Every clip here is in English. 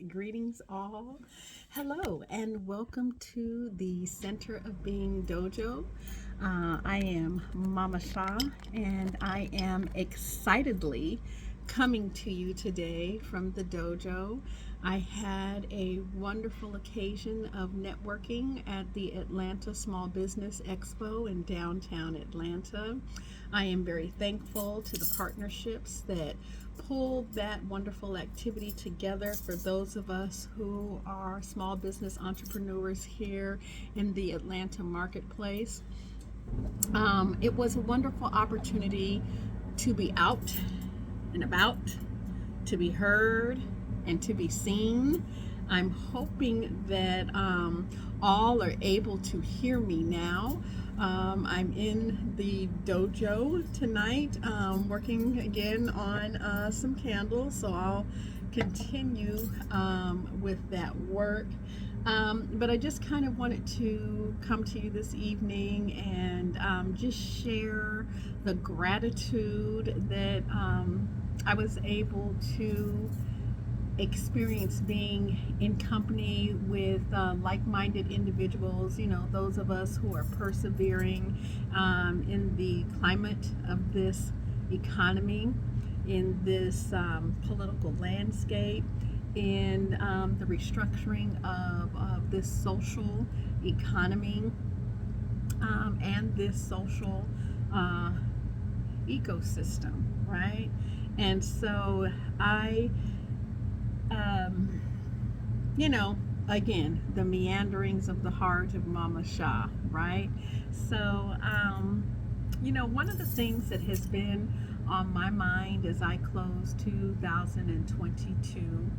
greetings all. Hello, and welcome to the Center of Being Dojo. I am Mama Shah, and I am excitedly coming to you today from the dojo. I had a wonderful occasion of networking at the Atlanta Small Business Expo in downtown Atlanta. I am very thankful to the partnerships that pulled that wonderful activity together for those of us who are small business entrepreneurs here in the Atlanta marketplace. It was a wonderful opportunity to be out and about, to be heard, and to be seen. I'm hoping that all are able to hear me now. I'm in the dojo tonight, working again on some candles, so I'll continue with that work. But I just kind of wanted to come to you this evening and just share the gratitude that I was able to experience being in company with like-minded individuals, those of us who are persevering in the climate of this economy, in this political landscape, in the restructuring of this social economy and this social ecosystem, right? And so um, again, the meanderings of the heart of Mama Shah, right? So, one of the things that has been on my mind as I close 2022,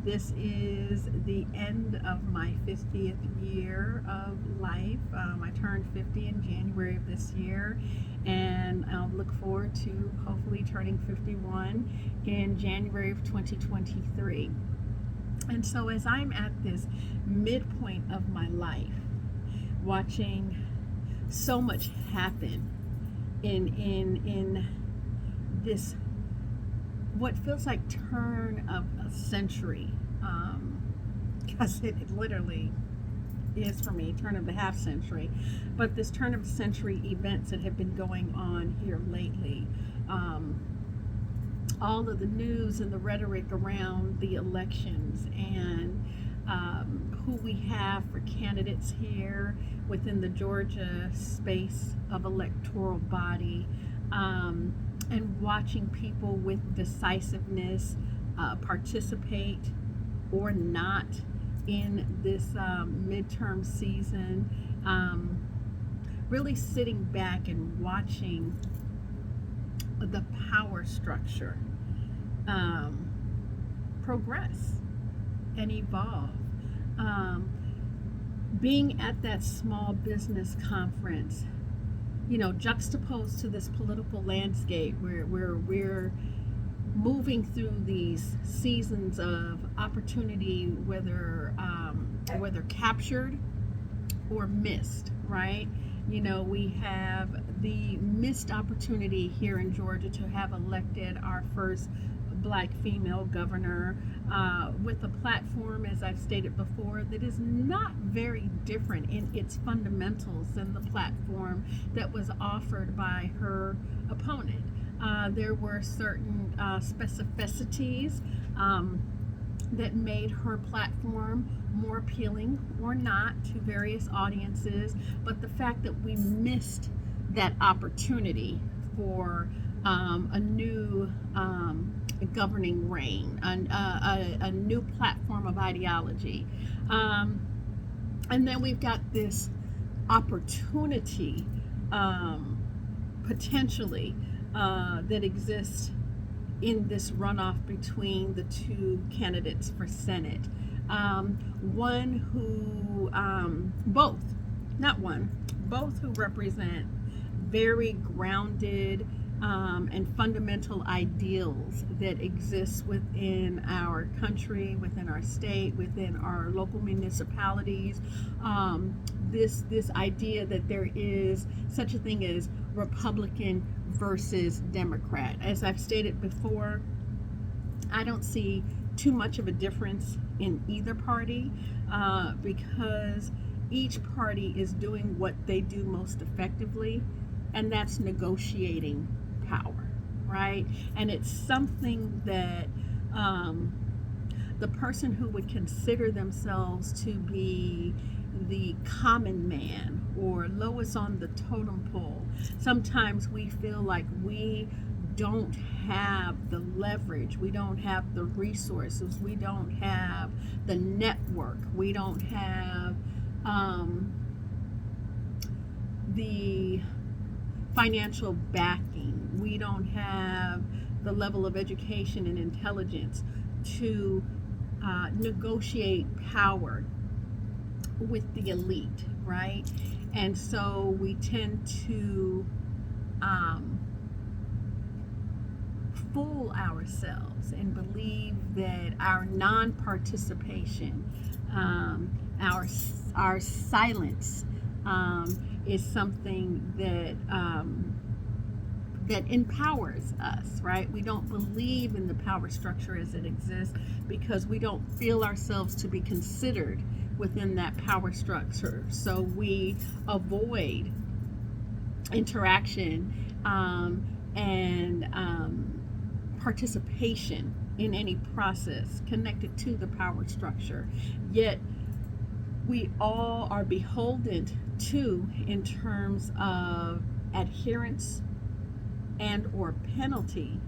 this is the end of my 50th year of life. I turned 50 in January of this year, and I'll look forward to hopefully turning 51 in January of 2023. And so as I'm at this midpoint of my life, watching so much happen in this what feels like turn of a century, because it literally is for me turn of the half century, but this turn of century events that have been going on here lately, all of the news and the rhetoric around the elections and who we have for candidates here within the Georgia space of electoral body, and watching people with decisiveness participate or not in this midterm season, really sitting back and watching the power structure progress and evolve. Being at that small business conference, juxtaposed to this political landscape where we're moving through these seasons of opportunity, whether captured or missed, right? We have the missed opportunity here in Georgia to have elected our first Black female governor with a platform, as I've stated before, that is not very different in its fundamentals than the platform that was offered by her opponent. There were certain specificities that made her platform more appealing or not to various audiences, but the fact that we missed that opportunity for a new governing reign, a new platform of ideology. And then we've got this opportunity potentially that exists in this runoff between the two candidates for Senate. One who, both, not one, both who represent very grounded and fundamental ideals that exist within our country, within our state, within our local municipalities. This idea that there is such a thing as Republican versus Democrat. As I've stated before, I don't see too much of a difference in either party because each party is doing what they do most effectively, and that's negotiating power, right? And it's something that um, the person who would consider themselves to be the common man or lowest on the totem pole, sometimes we feel like we don't have the leverage, we don't have the resources, we don't have the network, we don't have um, the financial backing, we don't have the level of education and intelligence to negotiate power with the elite, right? And so we tend to um, fool ourselves and believe that our non-participation, our silence, is something that empowers us, right? We don't believe in the power structure as it exists because we don't feel ourselves to be considered within that power structure. So we avoid interaction and participation in any process connected to the power structure. Yet we all are beholden to in terms of adherence and or penalty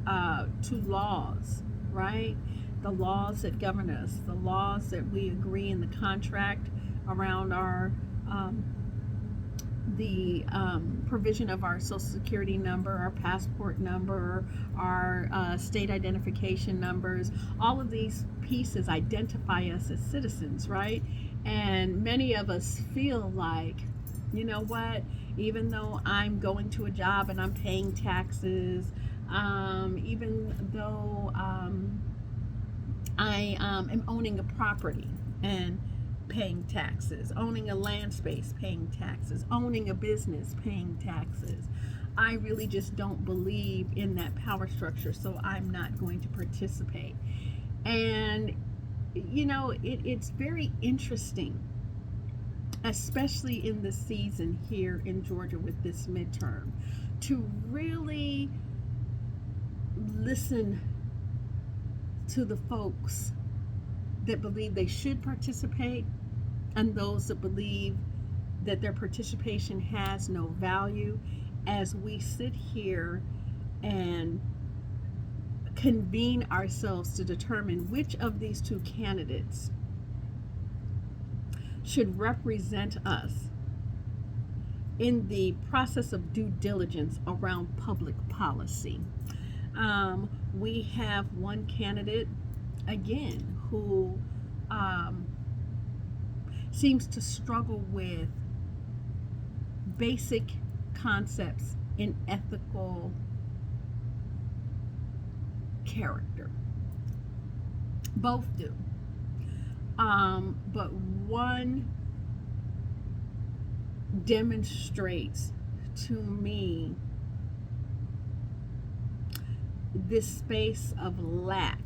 to laws, right? The laws that govern us, the laws that we agree in the contract around our um, the provision of our social security number, our passport number, our state identification numbers. All of these pieces identify us as citizens, right? And many of us feel like, you know what, even though I'm going to a job and I'm paying taxes, even though I am owning a property and paying taxes, owning a land space, paying taxes, owning a business, paying taxes. I really just don't believe in that power structure, so I'm not going to participate. And, it's very interesting, especially in the season here in Georgia with this midterm, to really listen to the folks that believe they should participate and those that believe that their participation has no value as we sit here and convene ourselves to determine which of these two candidates should represent us in the process of due diligence around public policy. We have one candidate, again, who seems to struggle with basic concepts in ethical character. Both do. But one demonstrates to me this space of lack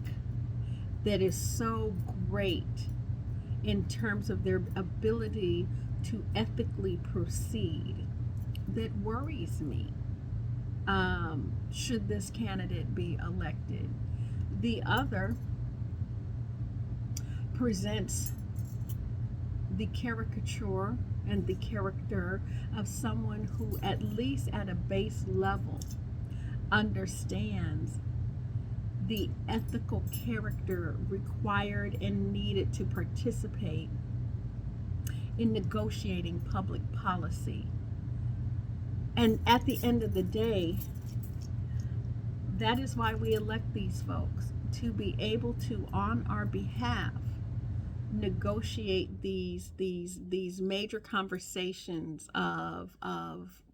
that is so great in terms of their ability to ethically proceed that worries me, should this candidate be elected. The other presents the caricature and the character of someone who, at least at a base level, understands the ethical character required and needed to participate in negotiating public policy. And at the end of the day, that is why we elect these folks, to be able to, on our behalf, negotiate these major conversations of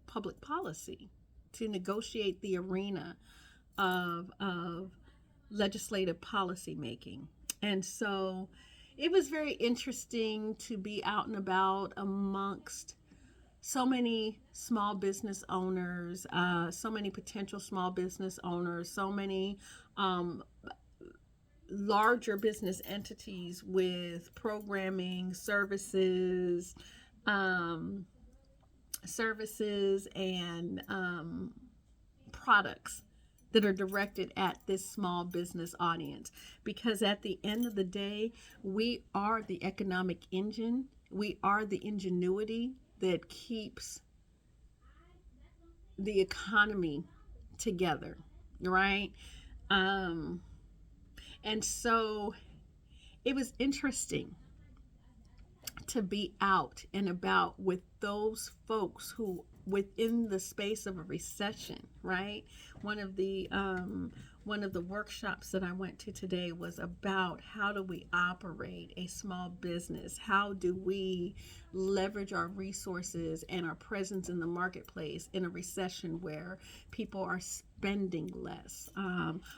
public policy, to negotiate the arena of legislative policy making. And so it was very interesting to be out and about amongst so many small business owners, so many potential small business owners, so many um, larger business entities with programming services, um, and products that are directed at this small business audience. Because at the end of the day, we are the economic engine, we are the ingenuity that keeps the economy together, right? Um, and so it was interesting to be out and about with those folks who within the space of a recession, right? One of the workshops that I went to today was about how do we operate a small business? How do we leverage our resources and our presence in the marketplace in a recession where people are spending less,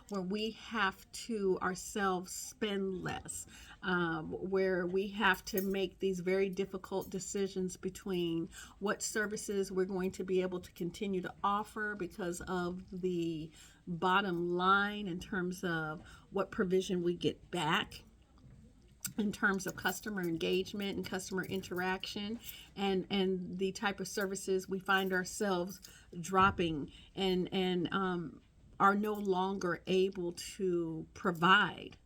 where we have to ourselves spend less, where we have to make these very difficult decisions between what services we're going to be able to continue to offer because of the bottom line in terms of what provision we get back in terms of customer engagement and customer interaction, and the type of services we find ourselves dropping and are no longer able to provide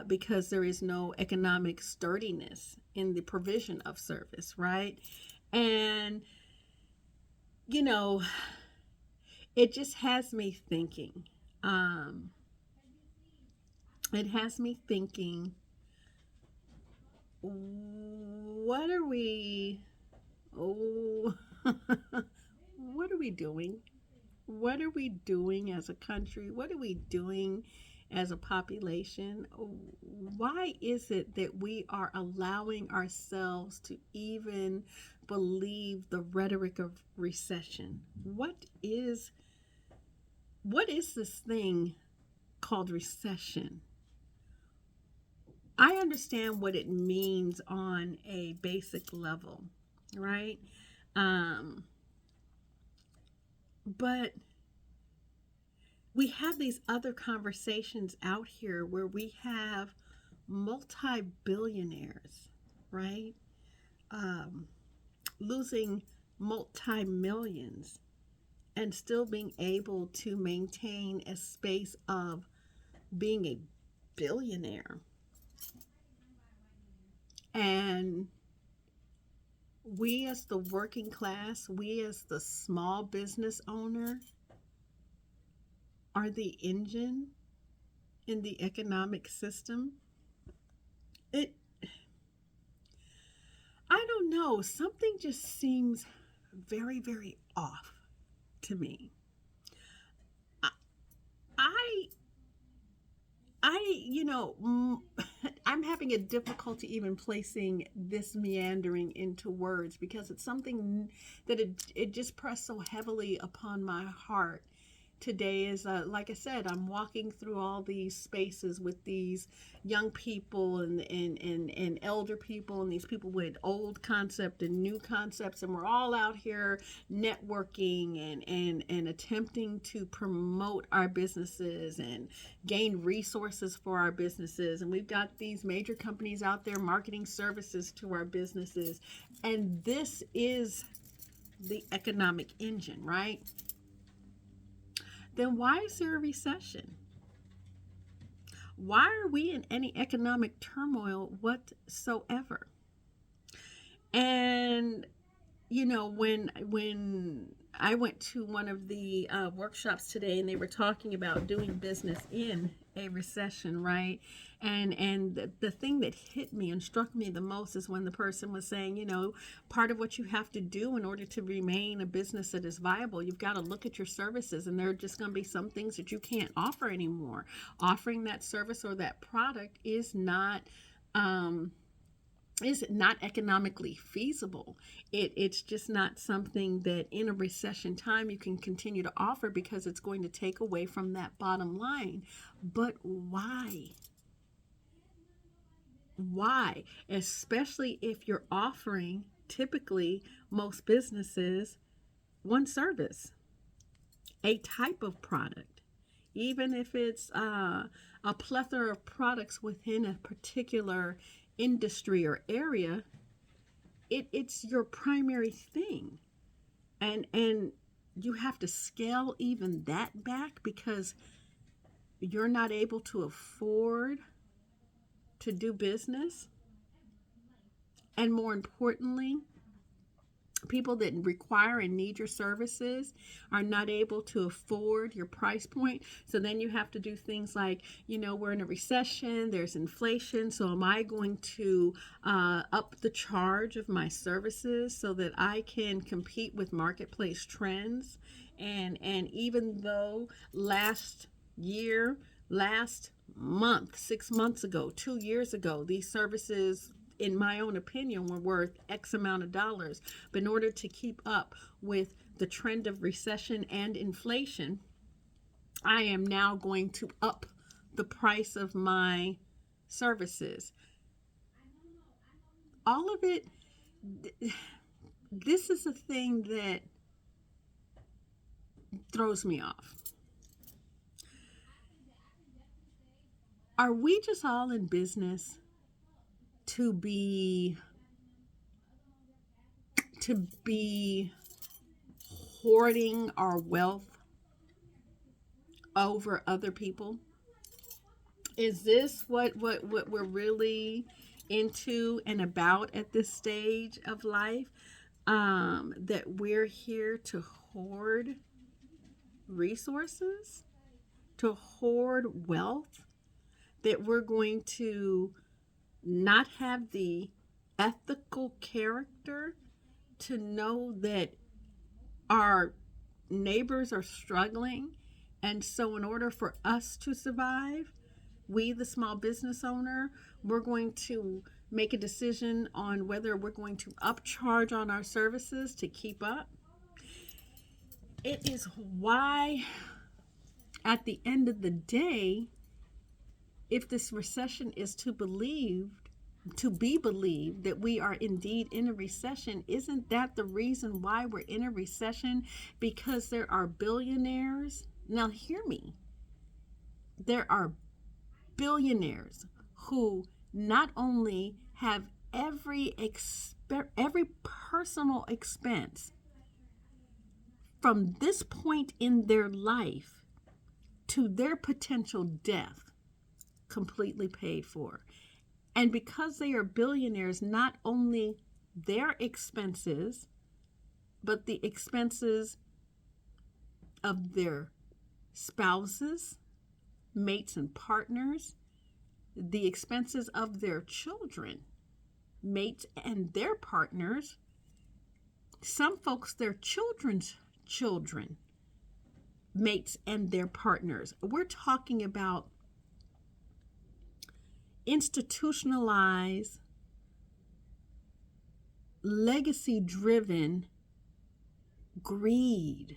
because there is no economic sturdiness in the provision of service, right? And you know, it just has me thinking. Um, it has me thinking, what are we, oh, what are we doing? What are we doing as a country? What are we doing as a population? Why is it that we are allowing ourselves to even believe the rhetoric of recession? What is this thing called recession? I understand what it means on a basic level, right? Um, but we have these other conversations out here where we have multi-billionaires, right? Um, Losing multi-millions and still being able to maintain a space of being a billionaire. And we as the working class, we as the small business owner are the engine in the economic system. It I don't know, something just seems very, very off to me. I I I'm having a difficulty even placing this meandering into words because it's something that it just pressed so heavily upon my heart today. Is like I said, I'm walking through all these spaces with these young people and elder people and these people with old concept and new concepts, and we're all out here networking and attempting to promote our businesses and gain resources for our businesses. And we've got these major companies out there marketing services to our businesses, and this is the economic engine, right? Then why is there a recession? Why are we in any economic turmoil whatsoever? And when I went to one of the workshops today, and they were talking about doing business in a recession, right? And the thing that hit me and struck me the most is when the person was saying, part of what you have to do in order to remain a business that is viable, you've got to look at your services, and there are just going to be some things that you can't offer anymore. Offering that service or that product is not economically feasible. It's just not something that in a recession time you can continue to offer because it's going to take away from that bottom line. But why? Why? Especially if you're offering, typically, most businesses, one service, a type of product. even if it's a plethora of products within a particular industry or area, it's your primary thing. And you have to scale even that back because you're not able to afford to do business. And more importantly, people that require and need your services are not able to afford your price point. So then you have to do things like, we're in a recession, there's inflation. So am I going to up the charge of my services so that I can compete with marketplace trends? And even though last year, last month, 6 months ago, 2 years ago, these services, in my own opinion, were worth X amount of dollars. But in order to keep up with the trend of recession and inflation, I am now going to up the price of my services. All of it, this is a thing that throws me off. Are we just all in business to be hoarding our wealth over other people? Is this what we're really into and about at this stage of life? That we're here to hoard resources, to hoard wealth, that we're going to not have the ethical character to know that our neighbors are struggling. And so in order for us to survive, we, the small business owner, we're going to make a decision on whether we're going to upcharge on our services to keep up. It is why, at the end of the day, if this recession is to be believed that we are indeed in a recession, isn't that the reason why we're in a recession? Because there are billionaires. Now hear me. There are billionaires who not only have every personal expense from this point in their life to their potential death completely paid for. And because they are billionaires, not only their expenses, but the expenses of their spouses, mates and partners, the expenses of their children, mates and their partners, some folks, their children's children, mates and their partners. We're talking about institutionalized, legacy-driven greed.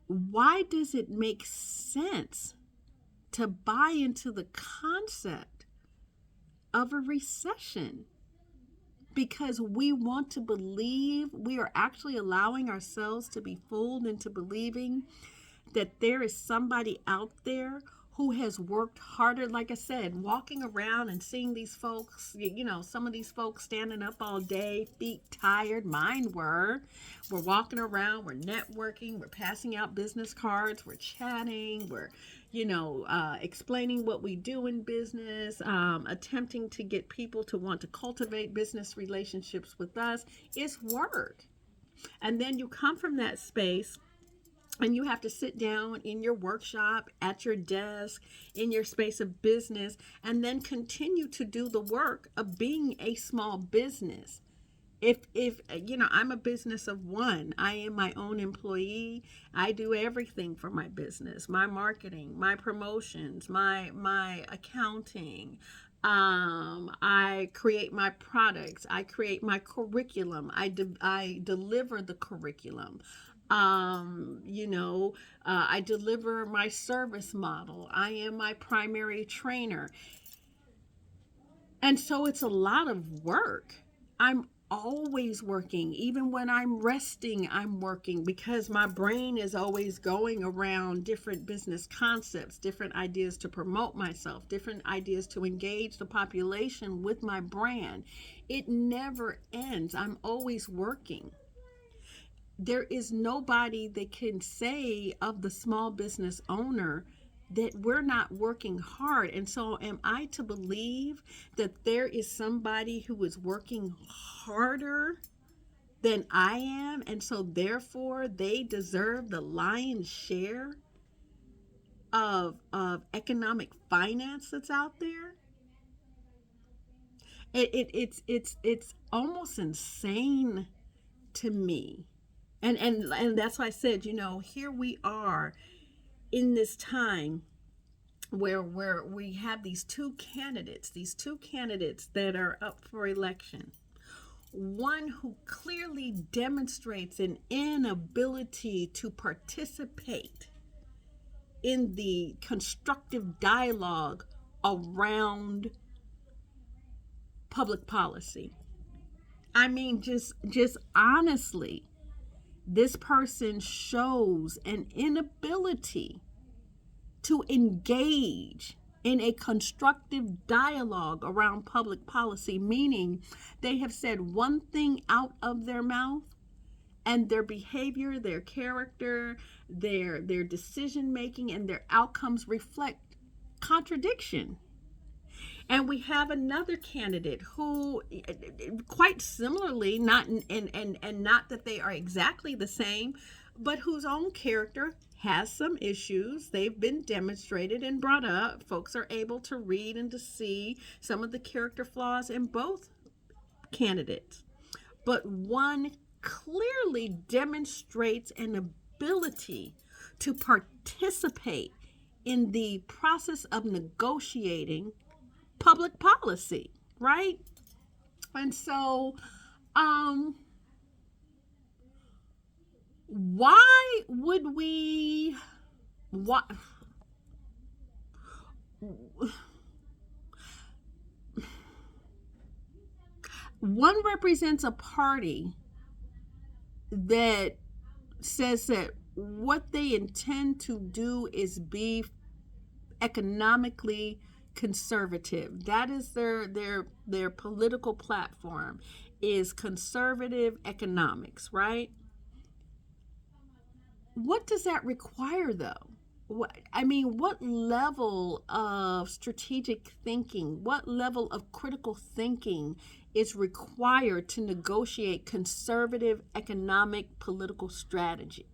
Why does it make sense to buy into the concept of a recession? Because we want to believe, we are actually allowing ourselves to be fooled into believing that there is somebody out there who has worked harder. Like I said, walking around and seeing these folks, some of these folks standing up all day, feet tired. Mine were. We're walking around, we're networking, we're passing out business cards, we're chatting, we're explaining what we do in business, attempting to get people to want to cultivate business relationships with us. It's work. And then you come from that space and you have to sit down in your workshop, at your desk, in your space of business, and then continue to do the work of being a small business. If I'm a business of one. I am my own employee. I do everything for my business, my marketing, my promotions, my accounting. I create my products. I create my curriculum. I deliver the curriculum. I deliver my service model. I am my primary trainer. And so it's a lot of work. I'm always working. Even when I'm resting, I'm working because my brain is always going around different business concepts, different ideas to promote myself, different ideas to engage the population with my brand. It never ends. I'm always working. There is nobody that can say of the small business owner that we're not working hard. And so am I to believe that there is somebody who is working harder than I am, and so therefore they deserve the lion's share of economic finance that's out there? It's almost insane to me. And that's why I said, here we are in this time where we have these two candidates that are up for election. One who clearly demonstrates an inability to participate in the constructive dialogue around public policy. I mean, just honestly, this person shows an inability to engage in a constructive dialogue around public policy, meaning they have said one thing out of their mouth and their behavior, their character, their decision making, and their outcomes reflect contradiction. And we have another candidate who, quite similarly, not and not that they are exactly the same, but whose own character has some issues. They've been demonstrated and brought up. Folks are able to read and to see some of the character flaws in both candidates. But one clearly demonstrates an ability to participate in the process of negotiating public policy, right? And so, why would we? What? One represents a party that says that what they intend to do is be economically conservative. That is their political platform, is conservative economics, right? What does that require though? What level of strategic thinking, what level of critical thinking is required to negotiate conservative economic political strategy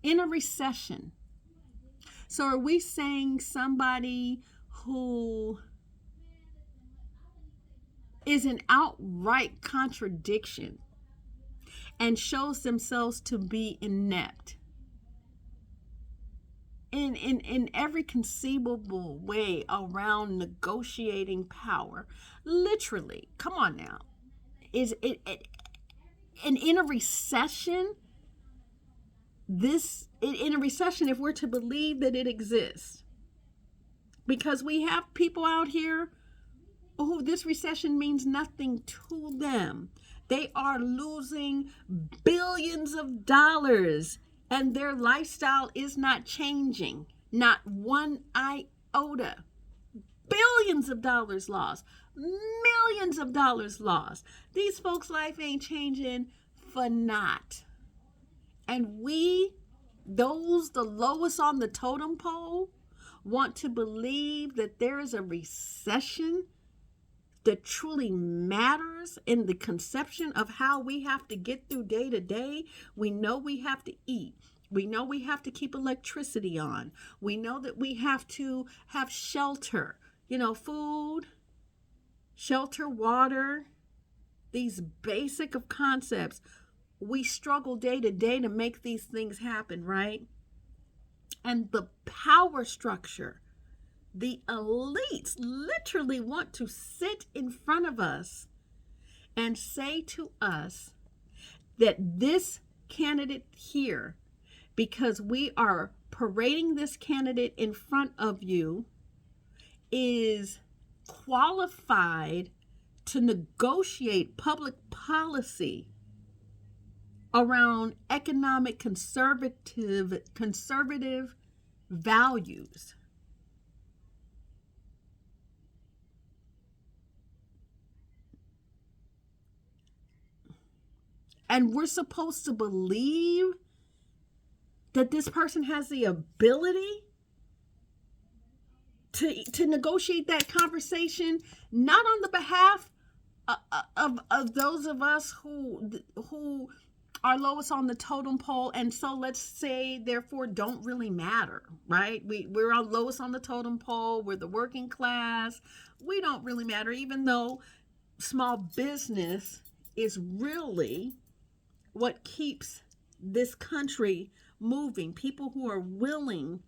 in a recession? So are we saying somebody who is an outright contradiction and shows themselves to be inept in every conceivable way around negotiating power? Literally, come on now. Is it and in a recession, if we're to believe that it exists, because we have people out here who this recession means nothing to them. They are losing billions of dollars and their lifestyle is not changing, not one iota. Billions of dollars lost, millions of dollars lost. These folks' life ain't changing for naught. And we, those the lowest on the totem pole, want to believe that there is a recession that truly matters in the conception of how we have to get through day to day. We know we have to eat. We know we have to keep electricity on. We know that we have to have shelter, food, shelter, water, these basic of concepts. We struggle day to day to make these things happen, right? And the power structure, the elites literally want to sit in front of us and say to us that this candidate here, because we are parading this candidate in front of you, is qualified to negotiate public policy around economic conservative values. And we're supposed to believe that this person has the ability to negotiate that conversation, not on the behalf of those of us who are lowest on the totem pole, and so let's say therefore don't really matter, right? We're on lowest on the totem pole, we're the working class, we don't really matter, even though small business is really what keeps this country moving. People who are willing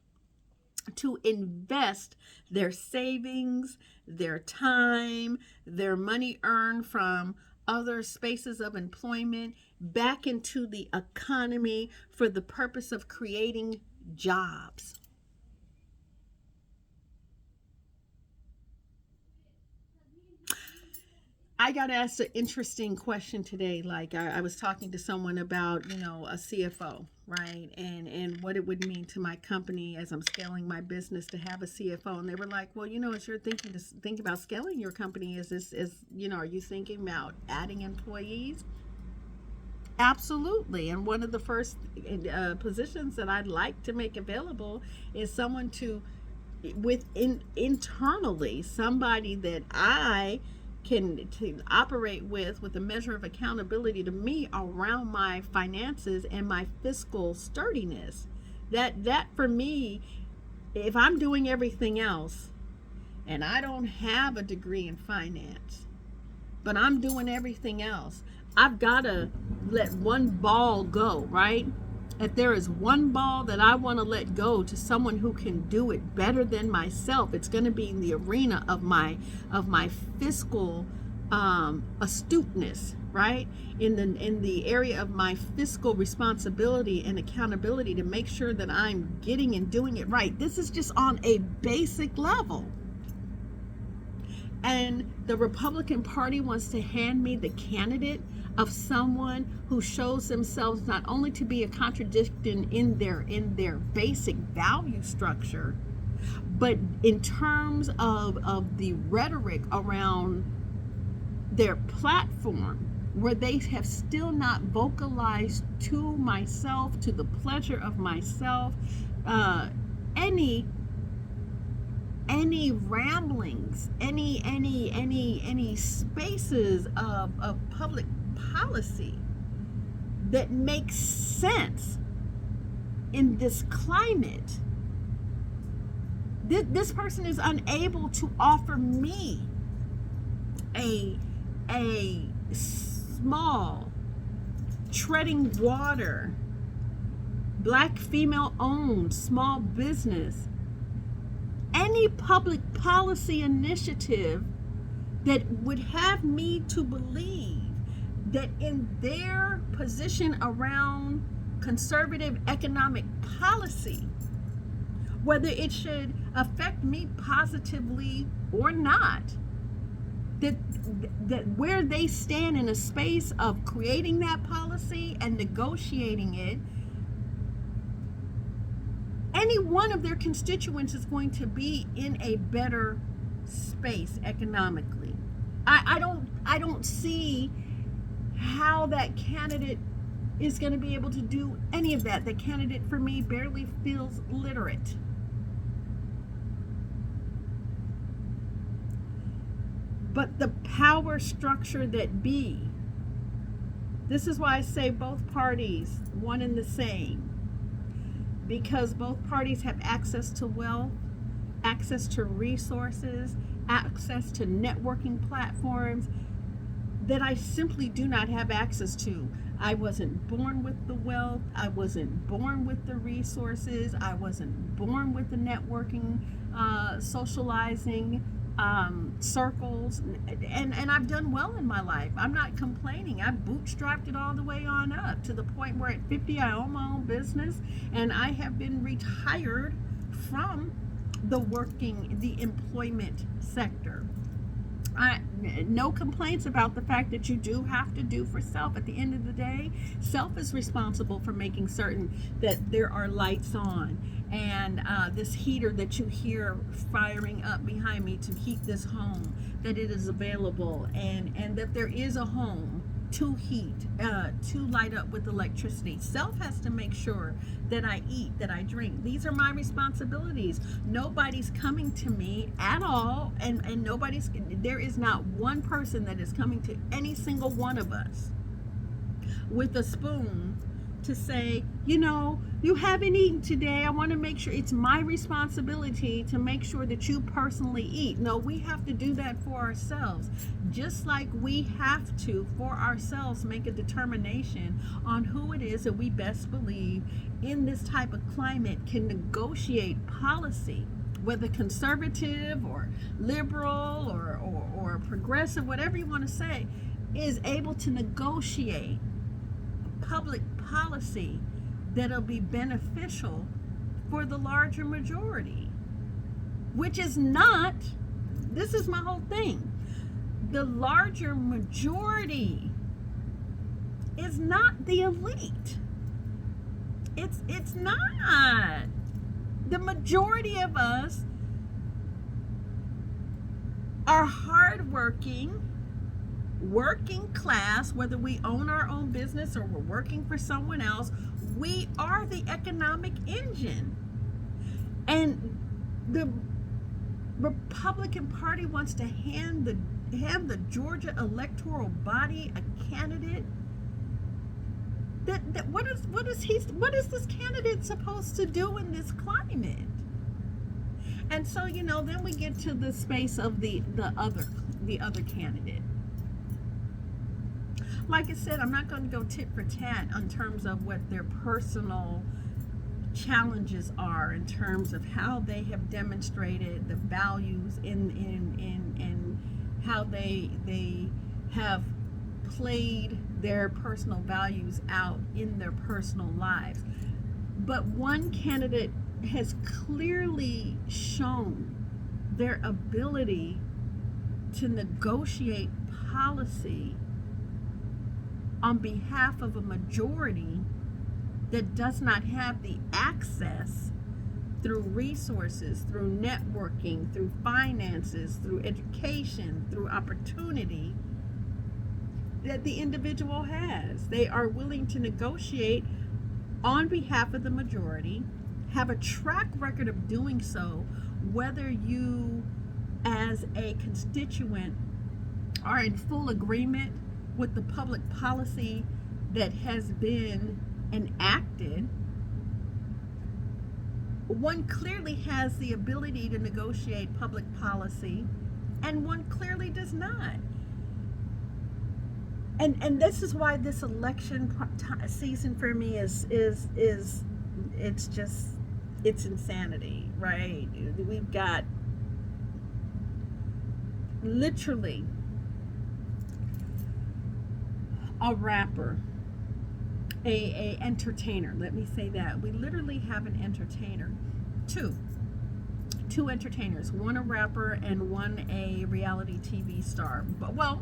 to invest their savings, their time, their money earned from other spaces of employment back into the economy for the purpose of creating jobs. I got asked an interesting question today. Like I was talking to someone about, a CFO, right? And what it would mean to my company as I'm scaling my business to have a CFO. And they were like, well, as you're thinking to think about scaling your company, are you thinking about adding employees? Absolutely. And one of the first positions that I'd like to make available is someone internally, somebody that I can to operate with a measure of accountability to me around my finances and my fiscal sturdiness. That for me, if I'm doing everything else and I don't have a degree in finance, but I'm doing everything else, I've got to let one ball go, right? If there is one ball that I want to let go to someone who can do it better than myself, it's going to be in the arena of my fiscal astuteness, right? In the area of my fiscal responsibility and accountability to make sure that I'm getting and doing it right. This is just on a basic level. And the Republican Party wants to hand me the candidate of someone who shows themselves not only to be a contradiction in their basic value structure, but in terms of the rhetoric around their platform, where they have still not vocalized to myself, to the pleasure of myself, any ramblings, any spaces of public policy that makes sense in this climate. This person is unable to offer me a small, treading water, Black female owned small business, any public policy initiative that would have me to believe that in their position around conservative economic policy, whether it should affect me positively or not, that where they stand in a space of creating that policy and negotiating it, any one of their constituents is going to be in a better space economically. I don't see how that candidate is going to be able to do any of that. The candidate for me barely feels literate. But the power structure that be, this is why I say both parties, one and the same, because both parties have access to wealth, access to resources, access to networking platforms that I simply do not have access to. I wasn't born with the wealth. I wasn't born with the resources. I wasn't born with the networking, socializing circles. And I've done well in my life. I'm not complaining. I've bootstrapped it all the way on up to the point where at 50 I own my own business, and I have been retired from the employment sector. No complaints about the fact that you do have to do for self. At the end of the day, self is responsible for making certain that there are lights on, and this heater that you hear firing up behind me to heat this home, that it is available, and that there is a home to heat, to light up with electricity. Self has to make sure that I eat, that I drink. These are my responsibilities. Nobody's coming to me at all, and there is not one person that is coming to any single one of us with a spoon to say, you haven't eaten today. I want to make sure. It's my responsibility to make sure that you personally eat. No, we have to do that for ourselves. Just like we have to, for ourselves, make a determination on who it is that we best believe in this type of climate can negotiate policy, whether conservative or liberal or progressive, whatever you want to say, is able to negotiate public policy that'll be beneficial for the larger majority, which is not, this is my whole thing, the larger majority is not the elite. It's not. The majority of us are hardworking, working class, whether we own our own business or we're working for someone else. We are the economic engine. And the Republican Party wants to hand the Georgia electoral body a candidate that what is this candidate supposed to do in this climate? And so, then we get to the space of the other candidate. Like I said, I'm not going to go tit for tat in terms of what their personal challenges are, in terms of how they have demonstrated the values in how they have played their personal values out in their personal lives. But one candidate has clearly shown their ability to negotiate policy on behalf of a majority that does not have the access through resources, through networking, through finances, through education, through opportunity that the individual has. They are willing to negotiate on behalf of the majority, have a track record of doing so, whether you as a constituent are in full agreement with the public policy that has been enacted. One clearly has the ability to negotiate public policy, and one clearly does not. And this is why this election season for me is it's insanity, right? We've got literally a rapper, a entertainer, let me say that. We literally have an entertainer, two entertainers, one a rapper and one a reality TV star. Well,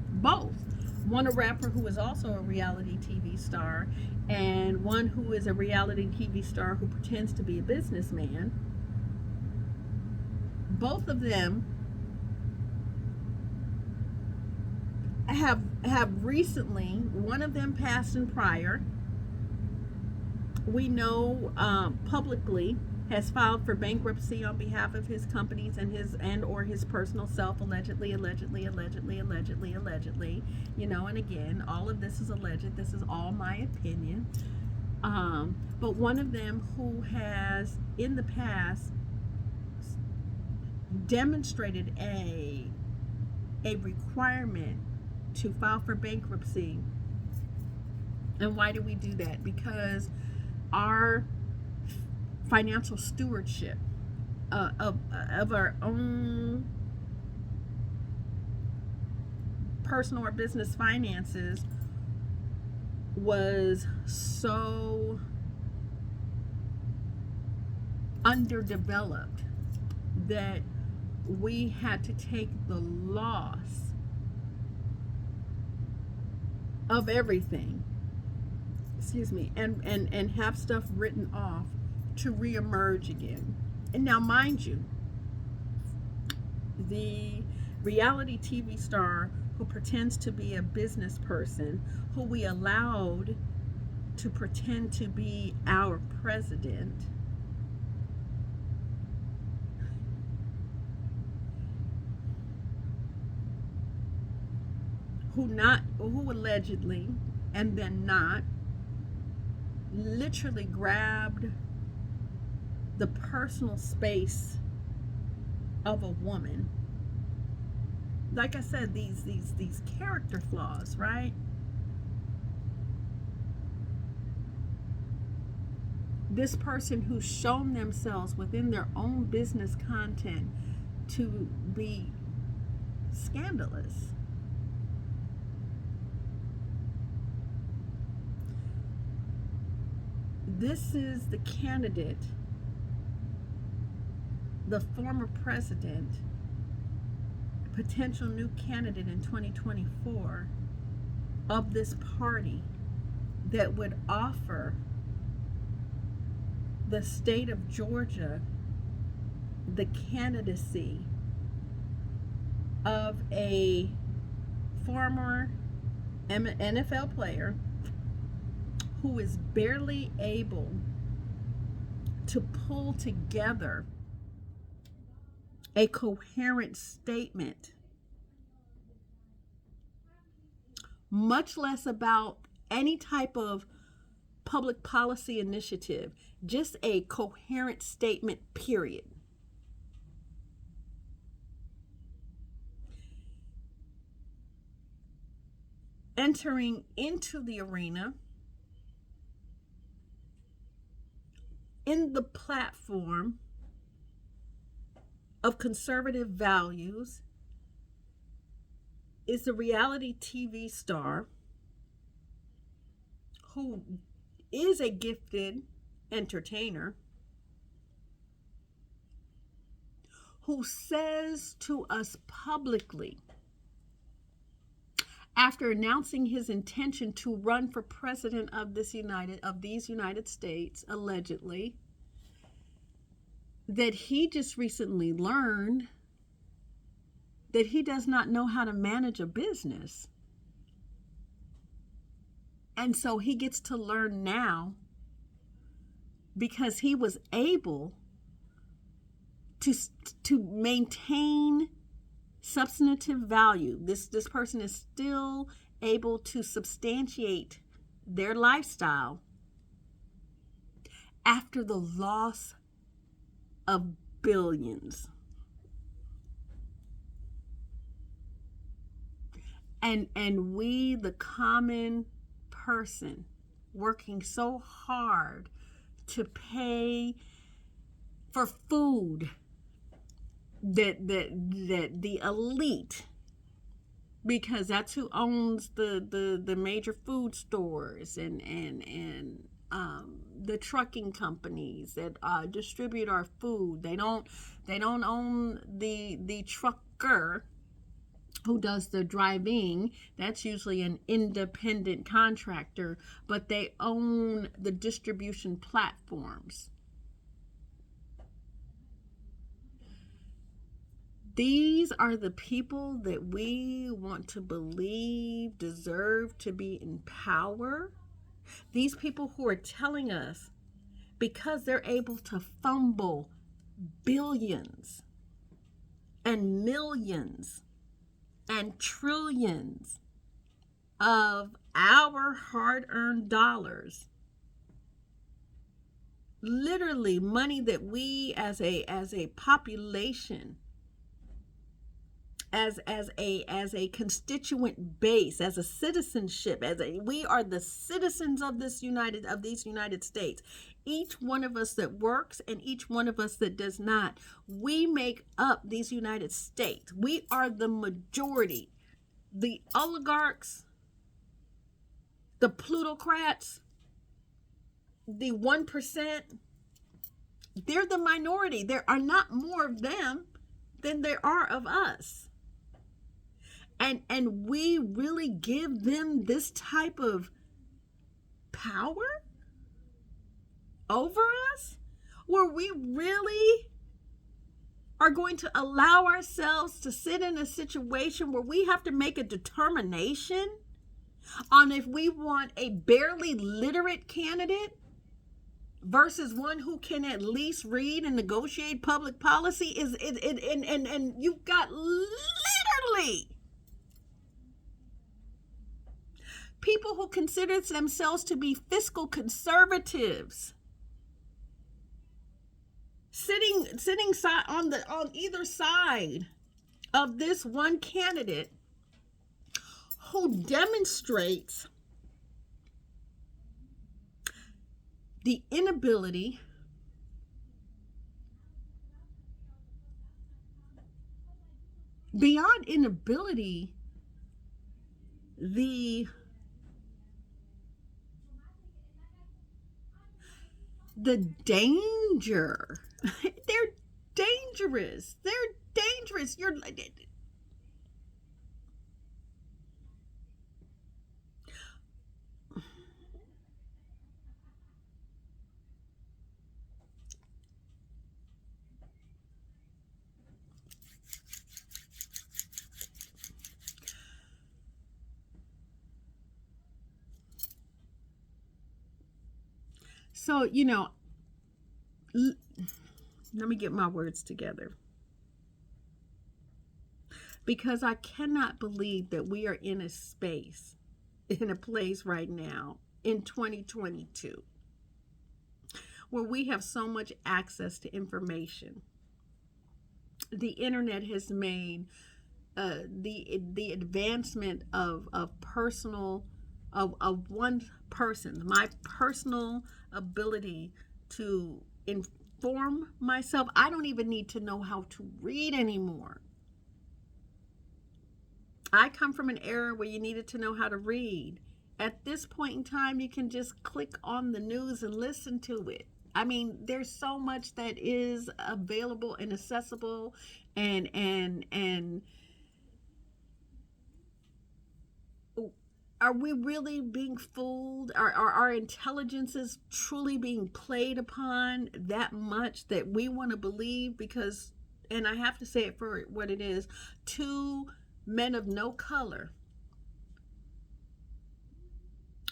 both. One a rapper who is also a reality TV star, and one who is a reality TV star who pretends to be a businessman. Both of them have recently, one of them past and prior, we know publicly has filed for bankruptcy on behalf of his companies and or his personal self, allegedly, and again, all of this is alleged. This is all my opinion. But one of them who has in the past demonstrated a requirement to file for bankruptcy. And why do we do that? Because our financial stewardship of our own personal or business finances was so underdeveloped that we had to take the loss of everything, excuse me, and have stuff written off to reemerge again. And now, mind you, the reality TV star who pretends to be a business person, who we allowed to pretend to be our president, who allegedly and then not literally grabbed the personal space of a woman. Like I said, these character flaws, right? This person who's shown themselves within their own business content to be scandalous. This is the candidate, the former president, potential new candidate in 2024 of this party that would offer the state of Georgia the candidacy of a former NFL player who is barely able to pull together a coherent statement, much less about any type of public policy initiative, just a coherent statement, period. Entering into the arena in the platform of conservative values is a reality TV star who is a gifted entertainer, who says to us publicly, after announcing his intention to run for president of these United States, allegedly, that he just recently learned that he does not know how to manage a business. And so he gets to learn now because he was able to maintain substantive value. This person is still able to substantiate their lifestyle after the loss of billions. And we, the common person, working so hard to pay for food that the elite, because that's who owns the major food stores and the trucking companies that distribute our food. They don't own the trucker who does the driving. That's usually an independent contractor, but they own the distribution platforms. These are the people that we want to believe deserve to be in power. These people who are telling us, because they're able to fumble billions and millions and trillions of our hard-earned dollars, literally money that we as a population, as a constituent base, as a citizenship, we are the citizens of these United States. Each one of us that works and each one of us that does not, we make up these United States. We are the majority. The oligarchs, the plutocrats, the 1%, they're the minority. There are not more of them. than there are of us. And we really give them this type of power over us, where we really are going to allow ourselves to sit in a situation where we have to make a determination on if we want a barely literate candidate versus one who can at least read and negotiate public policy. Is it and you've got literally people who consider themselves to be fiscal conservatives sitting on either side of this one candidate who demonstrates the inability beyond inability, the danger. They're dangerous. You're so, let me get my words together, because I cannot believe that we are in a place right now in 2022 where we have so much access to information. The internet has made the advancement of one person, my personal ability to inform myself. I don't even need to know how to read anymore. I come from an era where you needed to know how to read. At this point in time, you can just click on the news and listen to it. I mean, there's so much that is available and accessible, and are we really being fooled? Are our intelligences truly being played upon that much that we want to believe? Because, and I have to say it for what it is, two men of no color,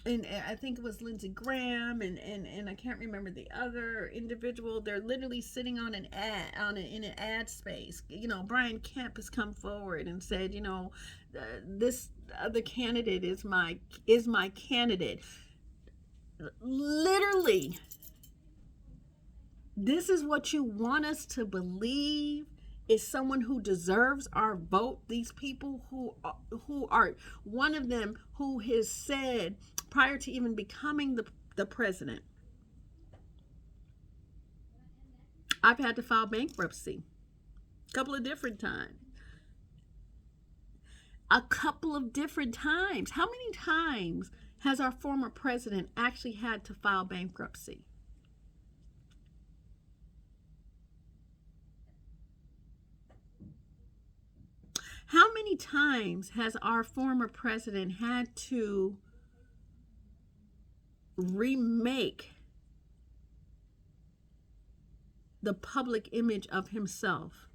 and I think it was Lindsey Graham and I can't remember the other individual. They're literally sitting on an ad in an ad space. Brian Kemp has come forward and said, this other candidate is my candidate. Literally, this is what you want us to believe is someone who deserves our vote. These people who are, one of them who has said prior to even becoming the president, I've had to file bankruptcy a couple of different times. How many times has our former president actually had to file bankruptcy? How many times has our former president had to remake the public image of himself?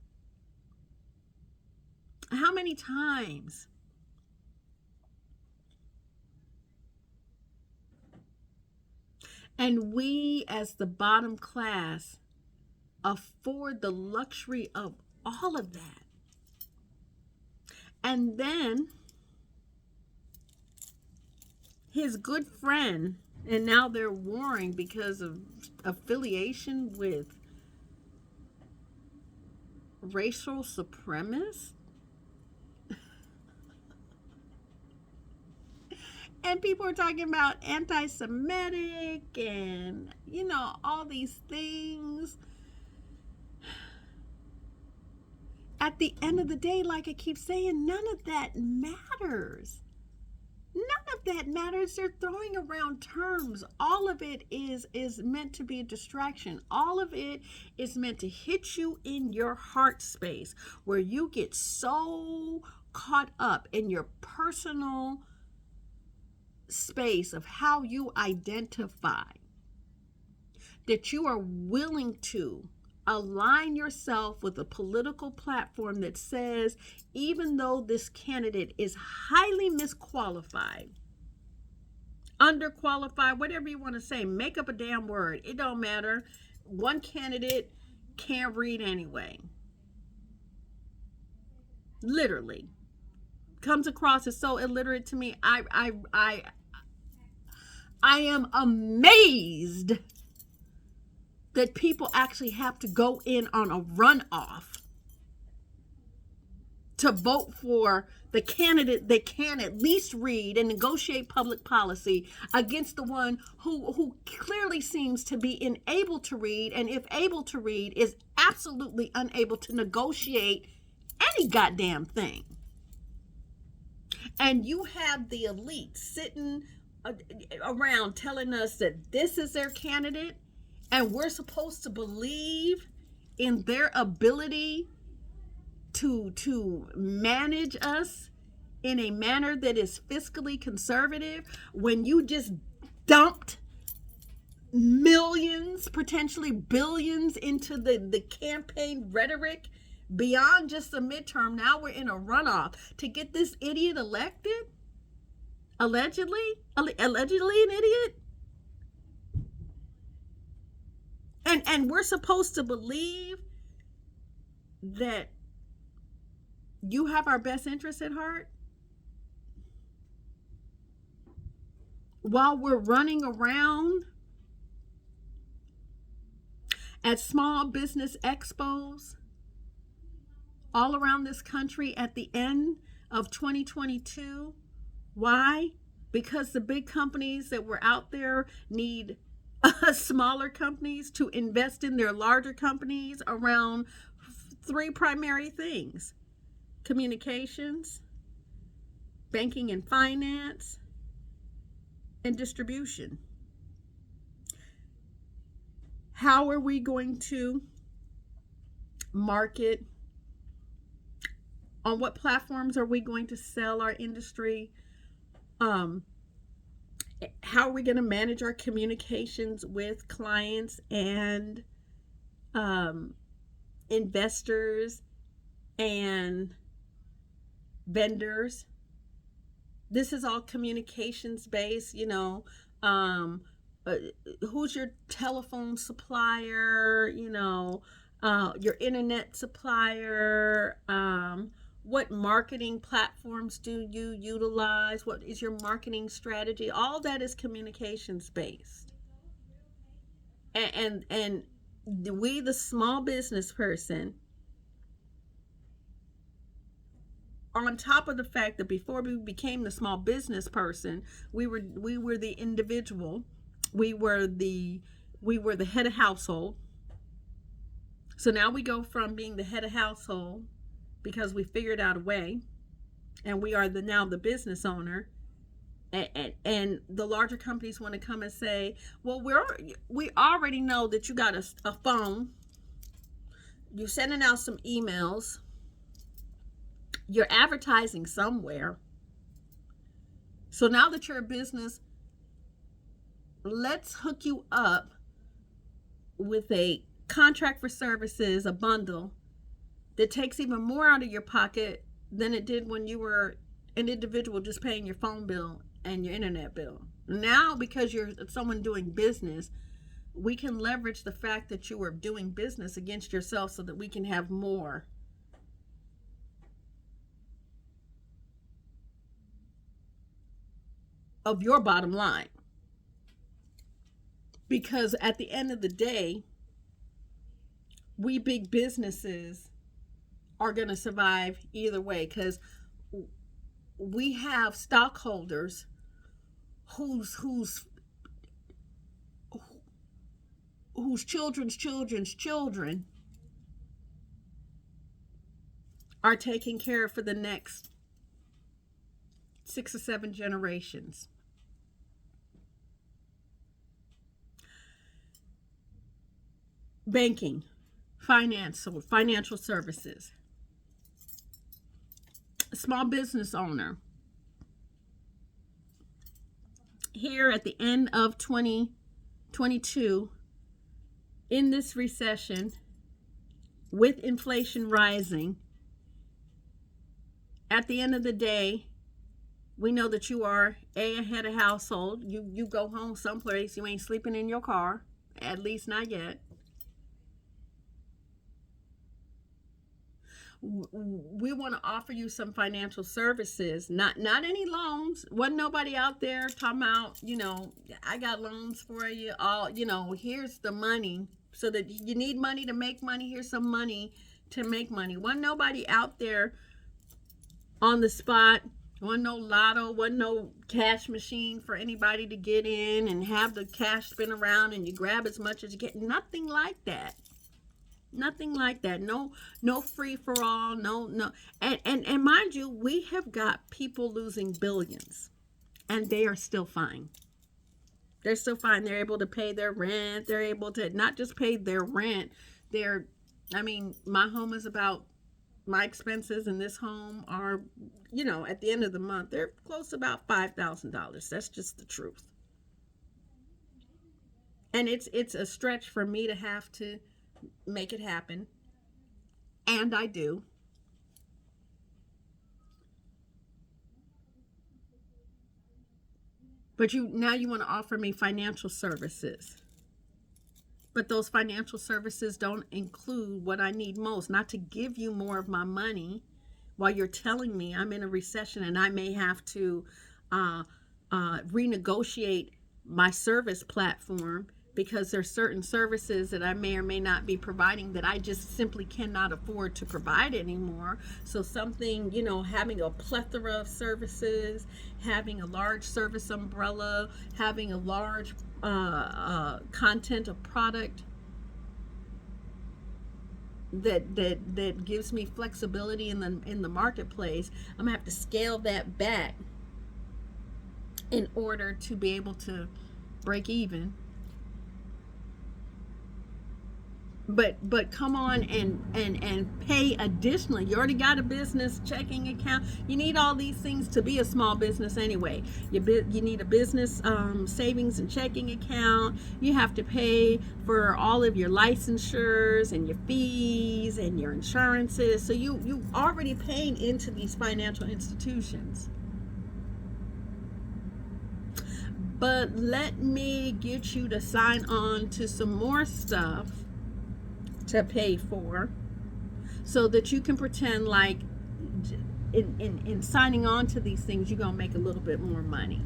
How many times? And we, as the bottom class, afford the luxury of all of that. And then his good friend, and now they're warring because of affiliation with racial supremacists. And people are talking about anti-Semitic and, all these things. At the end of the day, like I keep saying, none of that matters. None of that matters. They're throwing around terms. All of it is meant to be a distraction. All of it is meant to hit you in your heart space where you get so caught up in your personal space of how you identify that you are willing to align yourself with a political platform that says, even though this candidate is highly misqualified, underqualified, whatever you want to say, make up a damn word. It don't matter. One candidate can't read anyway. Literally. Comes across as so illiterate to me. I am amazed that people actually have to go in on a runoff to vote for the candidate that can at least read and negotiate public policy against the one who clearly seems to be unable to read, and if able to read, is absolutely unable to negotiate any goddamn thing. And you have the elite sitting around telling us that this is their candidate, and we're supposed to believe in their ability to manage us in a manner that is fiscally conservative, when you just dumped millions, potentially billions, into the campaign rhetoric beyond just the midterm. Now we're in a runoff to get this idiot elected. Allegedly an idiot. And we're supposed to believe that you have our best interests at heart while we're running around at small business expos all around this country at the end of 2022. Why? Because the big companies that were out there need smaller companies to invest in their larger companies around three primary things: communications, banking and finance, and distribution. How are we going to market? On what platforms are we going to sell our industry? How are we going to manage our communications with clients and investors and vendors? This is all communications based, who's your telephone supplier, your internet supplier, what marketing platforms do you utilize, what is your marketing strategy? All that is communications based. And we, the small business person, on top of the fact that before we became the small business person, we were the individual. We were the head of household. So now we go from being the head of household because we figured out a way, and we are now the business owner. And the larger companies want to come and say, well, we already know that you got a phone, you're sending out some emails, you're advertising somewhere. So now that you're a business, let's hook you up with a contract for services, a bundle that takes even more out of your pocket than it did when you were an individual just paying your phone bill and your internet bill. Now, because you're someone doing business, we can leverage the fact that you are doing business against yourself so that we can have more of your bottom line. Because at the end of the day, we big businesses are going to survive either way, because we have stockholders whose children's children are taking care of for the next 6 or 7 generations. Banking, financial services, small business owner. Here at the end of 2022, in this recession, with inflation rising, at the end of the day, we know that you are a head of household. You go home someplace, you ain't sleeping in your car, at least not yet. We want to offer you some financial services, not any loans. Wasn't nobody out there talking about, I got loans for you, all, here's the money, so that you need money to make money, here's some money to make money. Wasn't nobody out there on the spot. Wasn't no lotto, wasn't no cash machine for anybody to get in and have the cash spin around and you grab as much as you get. Nothing like that. Nothing like that. No free for all. No. And mind you, we have got people losing billions, and they are still fine. They're still fine. They're able to pay their rent. They're able to not just pay their rent. My home is about, my expenses in this home are, at the end of the month, they're close to about $5,000. That's just the truth. And it's a stretch for me to have to make it happen, and I do. But now you want to offer me financial services, but those financial services don't include what I need most. Not to give you more of my money while you're telling me I'm in a recession and I may have to renegotiate my service platform, because there's certain services that I may or may not be providing that I just simply cannot afford to provide anymore. So something, having a plethora of services, having a large service umbrella, having a large content of product that gives me flexibility in the marketplace, I'm gonna have to scale that back in order to be able to break even. But come on and pay additionally. You already got a business checking account. You need all these things to be a small business anyway. You need a business savings and checking account. You have to pay for all of your licensures and your fees and your insurances. So you already paying into these financial institutions. But let me get you to sign on to some more stuff to pay for, so that you can pretend like in signing on to these things you're gonna make a little bit more money.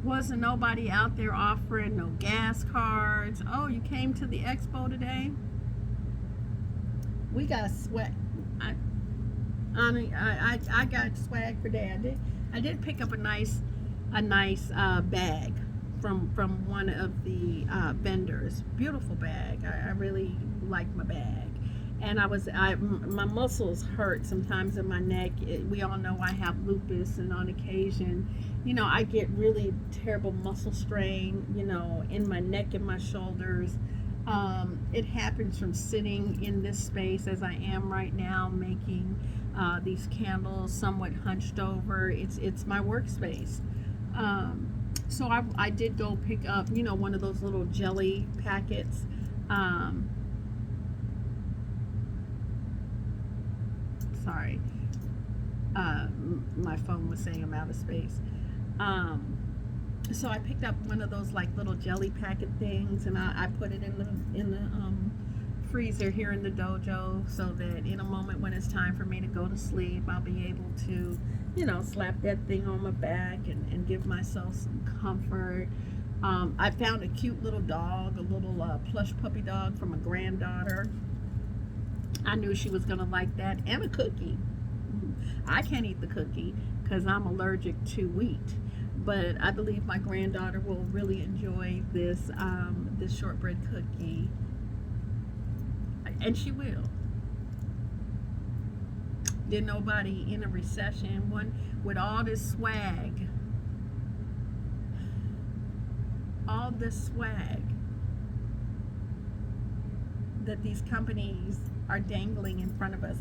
Wasn't nobody out there offering no gas cards. Oh, you came to the expo today? We got swag. I got swag for Dad. I did pick up a nice bag from one of the vendors. Beautiful bag. I really like my bag. And my muscles hurt sometimes in my neck. We all know I have lupus, and on occasion, I get really terrible muscle strain, in my neck and my shoulders. It happens from sitting in this space as I am right now, making these candles somewhat hunched over. It's my workspace. So I did go pick up, one of those little jelly packets. Sorry, my phone was saying I'm out of space. So I picked up one of those like little jelly packet things, and I put it in the freezer here in the dojo, so that in a moment when it's time for me to go to sleep, I'll be able to, slap that thing on my back and give myself some comfort. I found a cute little dog, a little plush puppy dog from a granddaughter. I knew she was gonna like that, and a cookie. I can't eat the cookie because I'm allergic to wheat, but I believe my granddaughter will really enjoy this shortbread cookie, and she will. Did nobody in a recession, one with all this swag that these companies are dangling in front of us.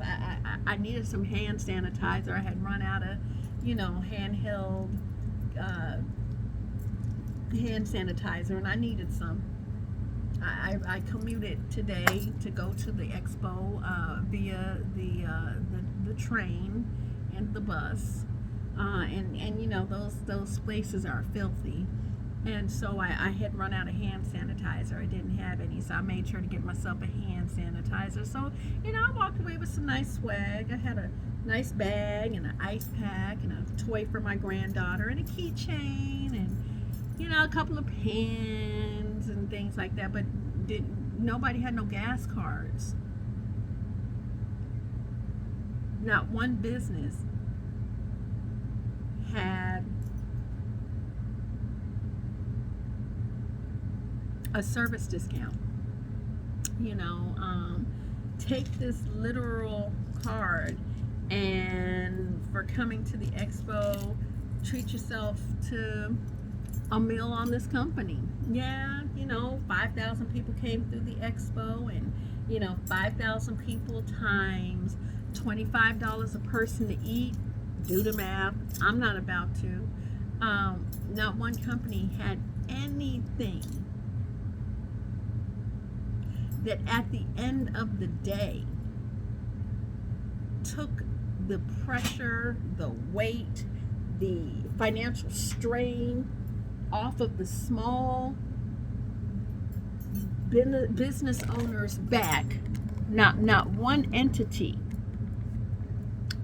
I needed some hand sanitizer. I had run out of, handheld hand sanitizer, and I needed some. I commuted today to go to the expo via the train and the bus, and those places are filthy. And so I had run out of hand sanitizer. I didn't have any, so I made sure to get myself a hand sanitizer. So, I walked away with some nice swag. I had a nice bag and an ice pack and a toy for my granddaughter and a keychain and, a couple of pens and things like that. But nobody had no gas cards. Not one business had a service discount. Take this literal card, and for coming to the expo, treat yourself to a meal on this company. Yeah, 5,000 people came through the expo, and 5,000 people times $25 a person to eat. Do the math. I'm not about to. Not one company had anything that at the end of the day took the pressure, the weight, the financial strain off of the small business owner's back. Not one entity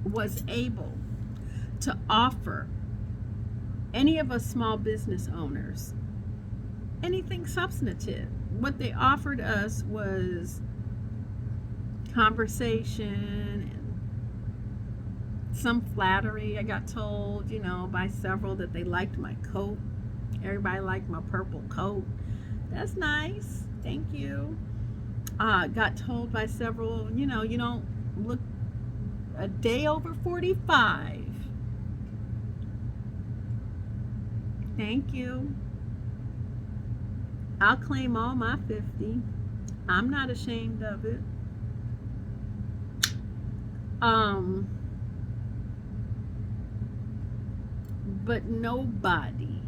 was able to offer any of us small business owners anything substantive. What they offered us was conversation and some flattery. I got told, by several that they liked my coat. Everybody liked my purple coat. That's nice. Thank you. Got told by several, you don't look a day over 45. Thank you. I'll claim all my 50. I'm not ashamed of it. But nobody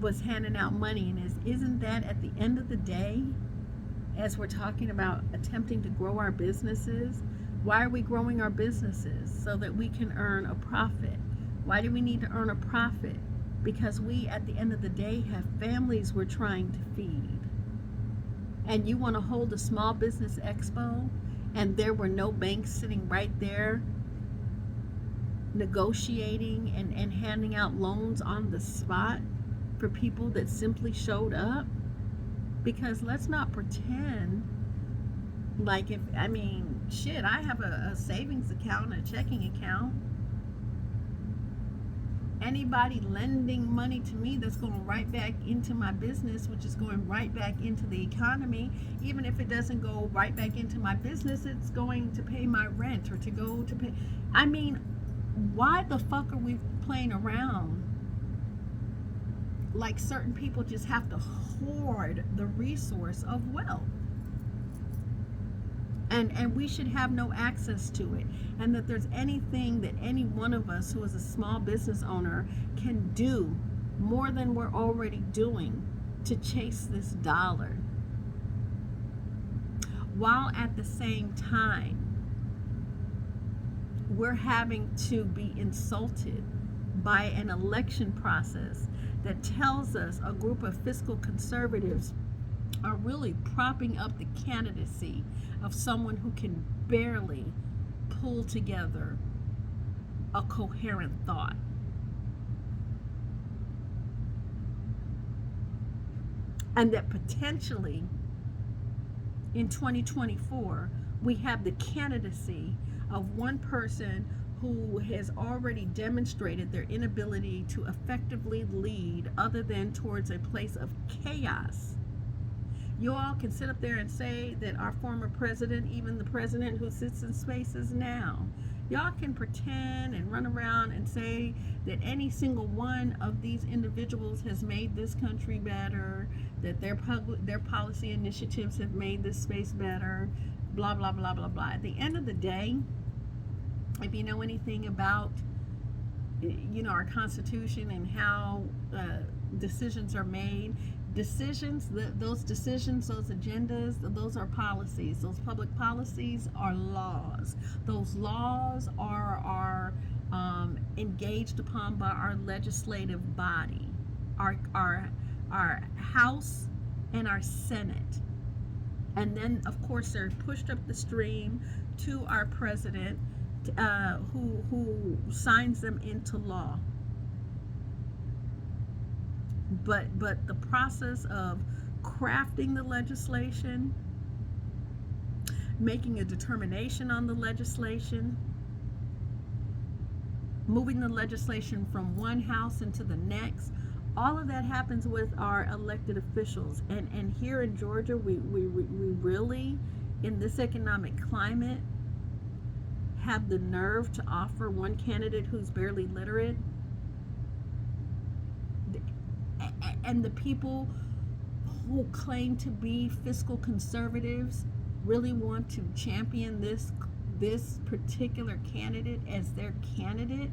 was handing out money, and isn't that at the end of the day, as we're talking about attempting to grow our businesses, why are we growing our businesses? So that we can earn a profit. Why do we need to earn a profit? Because we, at the end of the day, have families we're trying to feed. And you want to hold a small business expo, and there were no banks sitting right there negotiating and handing out loans on the spot for people that simply showed up? Because let's not pretend like I have a savings account, a checking account. Anybody lending money to me that's going right back into my business, which is going right back into the economy, even if it doesn't go right back into my business, it's going to pay my rent or to go to pay. Why the fuck are we playing around like certain people just have to hoard the resource of wealth? And we should have no access to it. And that there's anything that any one of us who is a small business owner can do more than we're already doing to chase this dollar, while at the same time we're having to be insulted by an election process that tells us a group of fiscal conservatives are really propping up the candidacy of someone who can barely pull together a coherent thought. and that potentially in 2024 we have the candidacy of one person who has already demonstrated their inability to effectively lead other than towards a place of chaos. You all can sit up there and say that our former president, even the president who sits in spaces now, y'all can pretend and run around and say that any single one of these individuals has made this country better, that their policy initiatives have made this space better, blah, blah, blah, blah, blah. At the end of the day, if you know anything about our Constitution and how decisions are made, those decisions, those agendas, those are policies. Those public policies are laws. Those laws are engaged upon by our legislative body, our House and our Senate, and then of course they're pushed up the stream to our president, who signs them into law. But the process of crafting the legislation, making a determination on the legislation, moving the legislation from one house into the next, all of that happens with our elected officials. And here in Georgia, we really, in this economic climate, have the nerve to offer one candidate who's barely literate. And the people who claim to be fiscal conservatives really want to champion this particular candidate as their candidate,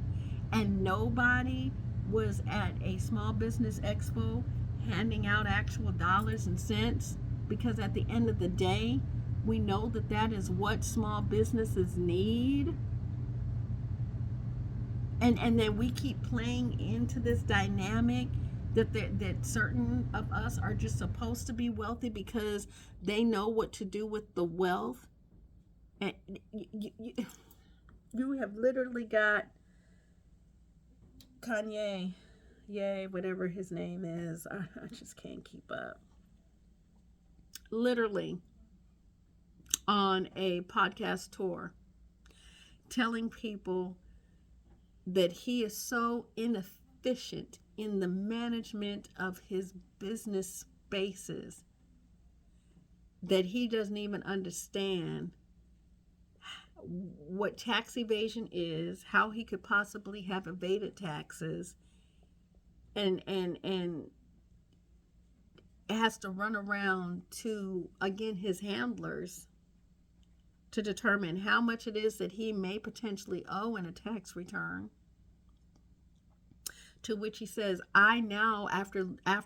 and nobody was at a Small Business Expo handing out actual dollars and cents, because at the end of the day, we know that that is what small businesses need. And then we keep playing into this dynamic that certain of us are just supposed to be wealthy because they know what to do with the wealth. And you have literally got Kanye, whatever his name is. I just can't keep up. Literally on a podcast tour telling people that he is so inefficient in the management of his business spaces that he doesn't even understand what tax evasion is, how he could possibly have evaded taxes, and has to run around to, again, his handlers to determine how much it is that he may potentially owe in a tax return. To which he says, I now, after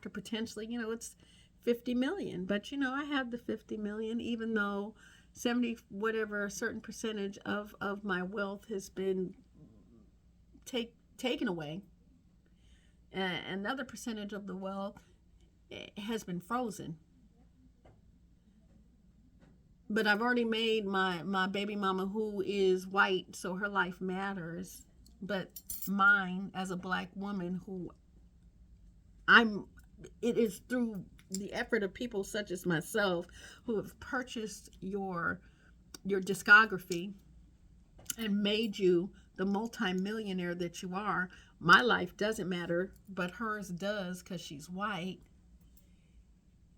potentially, it's 50 million, but I have the 50 million, even though 70 whatever a certain percentage of my wealth has been taken away. Another percentage of the wealth has been frozen. But I've already made my baby mama, who is white, so her life matters, but mine as a black woman, it is through the effort of people such as myself who have purchased your discography and made you the multimillionaire that you are. My life doesn't matter, but hers does, because she's white.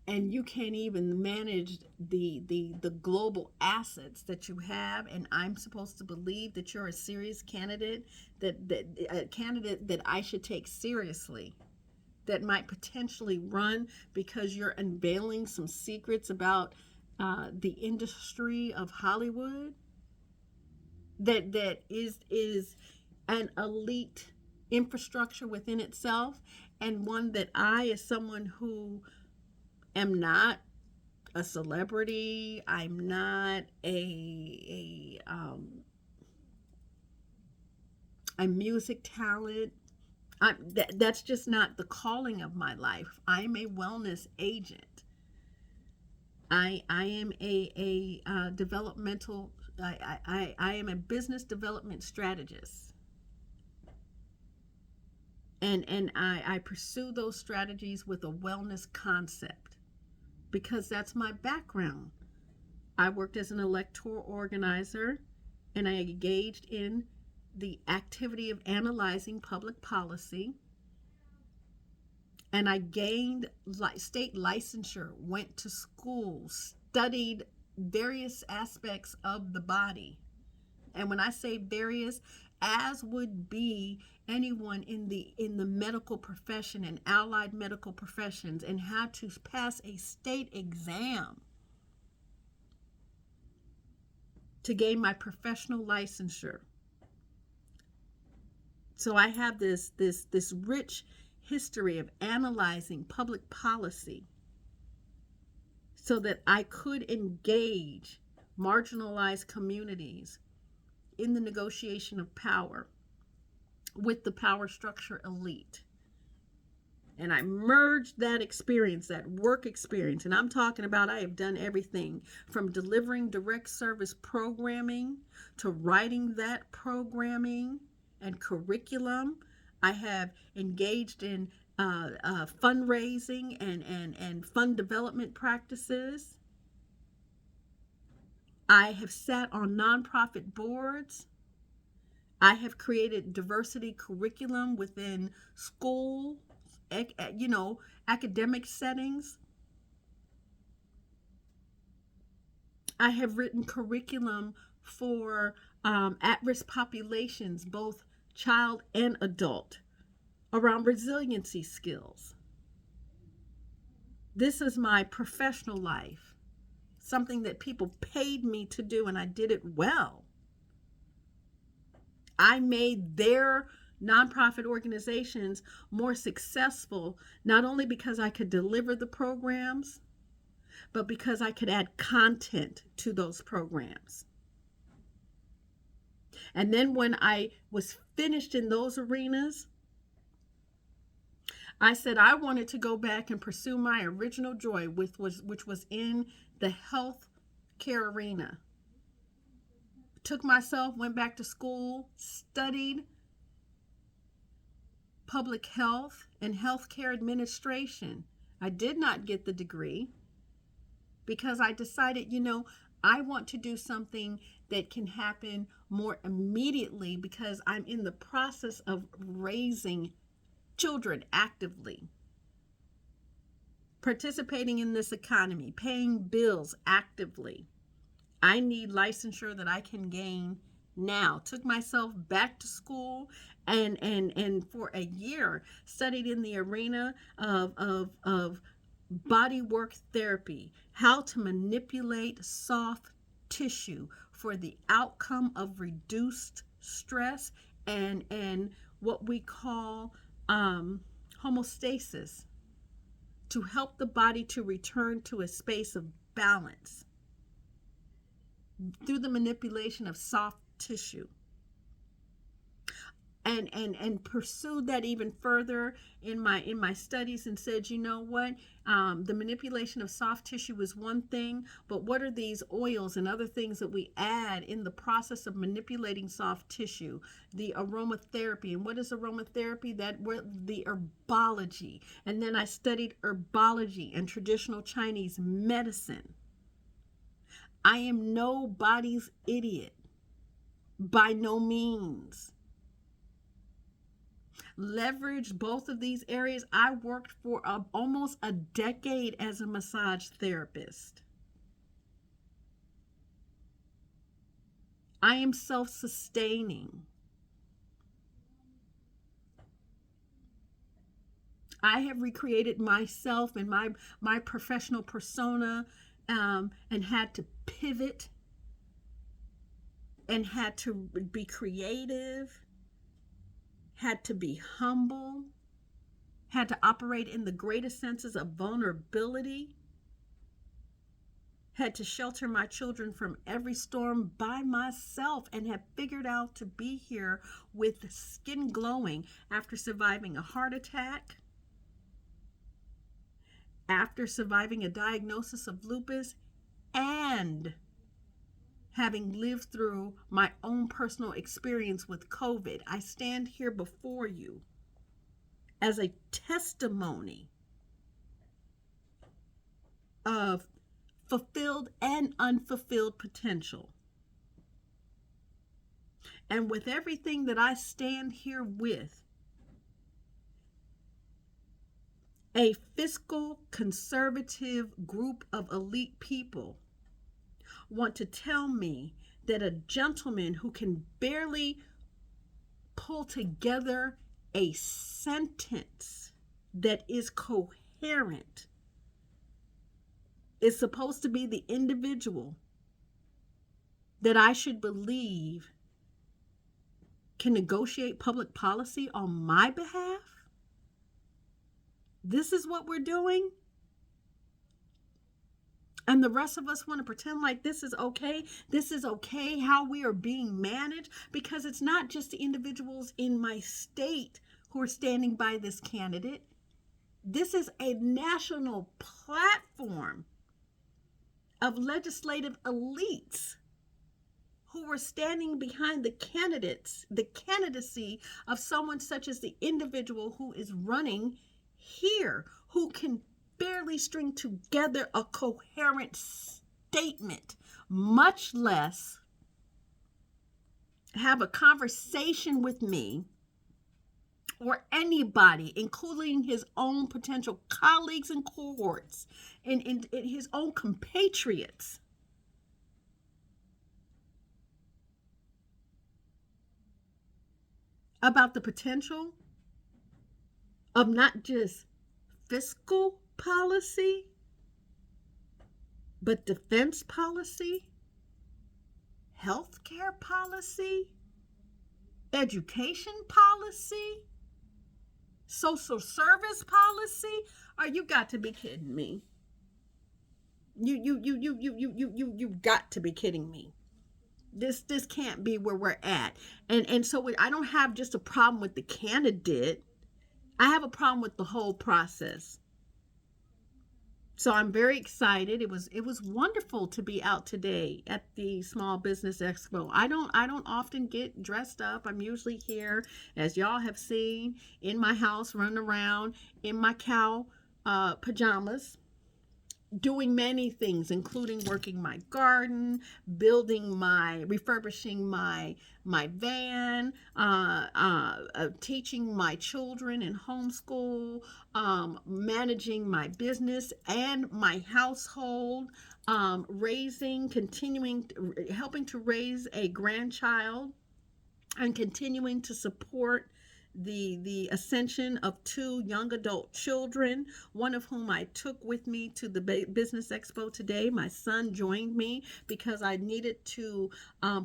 And you can't even manage the global assets that you have, and I'm supposed to believe that you're a serious candidate, that a candidate that I should take seriously, that might potentially run because you're unveiling some secrets about the industry of Hollywood, that is an elite infrastructure within itself, and one that I, as someone who am not a celebrity, I'm not a music talent. That's just not the calling of my life. I'm a wellness agent. I am a developmental. I am a business development strategist. And I pursue those strategies with a wellness concept. because that's my background. I worked as an electoral organizer, and I engaged in the activity of analyzing public policy. And I gained state licensure, went to school, studied various aspects of the body. And when I say various, as would be anyone in the medical profession and allied medical professions, and had to pass a state exam to gain my professional licensure. So I have this rich history of analyzing public policy so that I could engage marginalized communities in the negotiation of power with the power structure elite. And I merged that experience, that work experience, and I'm talking about I have done everything from delivering direct service programming to writing that programming and curriculum. I have engaged in fundraising and fund development practices. I have sat on nonprofit boards. I have created diversity curriculum within school, academic settings. I have written curriculum for at-risk populations, both child and adult, around resiliency skills. This is my professional life, something that people paid me to do, and I did it well. I made their nonprofit organizations more successful, not only because I could deliver the programs, but because I could add content to those programs. And then when I was finished in those arenas, I said I wanted to go back and pursue my original joy, which was in the health care arena. Took myself, went back to school, studied public health and healthcare administration. I did not get the degree because I decided, I want to do something that can happen more immediately because I'm in the process of raising children actively, participating in this economy, paying bills actively. I need licensure that I can gain now. Took myself back to school and for a year studied in the arena of body work therapy, how to manipulate soft tissue for the outcome of reduced stress and what we call homeostasis, to help the body to return to a space of balance through the manipulation of soft tissue. And pursued that even further in my studies, and said, the manipulation of soft tissue is one thing, but what are these oils and other things that we add in the process of manipulating soft tissue? The aromatherapy. And what is aromatherapy? The herbology. And then I studied herbology and traditional Chinese medicine. I am nobody's idiot, by no means. Leveraged both of these areas. I worked for almost a decade as a massage therapist. I am self-sustaining. I have recreated myself and my professional persona, and had to pivot and had to be creative, had to be humble, had to operate in the greatest senses of vulnerability, had to shelter my children from every storm by myself, and have figured out to be here with skin glowing after surviving a heart attack, after surviving a diagnosis of lupus, and having lived through my own personal experience with COVID. I stand here before you as a testimony of fulfilled and unfulfilled potential. And with everything that I stand here with, a fiscal conservative group of elite people want to tell me that a gentleman who can barely pull together a sentence that is coherent is supposed to be the individual that I should believe can negotiate public policy on my behalf? This is what we're doing? And the rest of us want to pretend like this is okay. This is okay how we are being managed, because it's not just the individuals in my state who are standing by this candidate. This is a national platform of legislative elites who are standing behind the candidacy of someone such as the individual who is running here, who can barely string together a coherent statement, much less have a conversation with me or anybody, including his own potential colleagues and cohorts and his own compatriots, about the potential of not just fiscal policy, but defense policy, healthcare policy, education policy, social service policy. Are you got to be kidding me? You got to be kidding me. This can't be where we're at. And so I don't have just a problem with the candidate. I have a problem with the whole process. So I'm very excited. It was wonderful to be out today at the Small Business Expo. I don't often get dressed up. I'm usually here, as y'all have seen, in my house, running around in my cow pajamas, doing many things, including working my garden, refurbishing my van, teaching my children in homeschool, managing my business and my household, helping to raise a grandchild, and continuing to support the ascension of 2 young adult children, one of whom I took with me to the Business Expo today. My son joined me because I needed to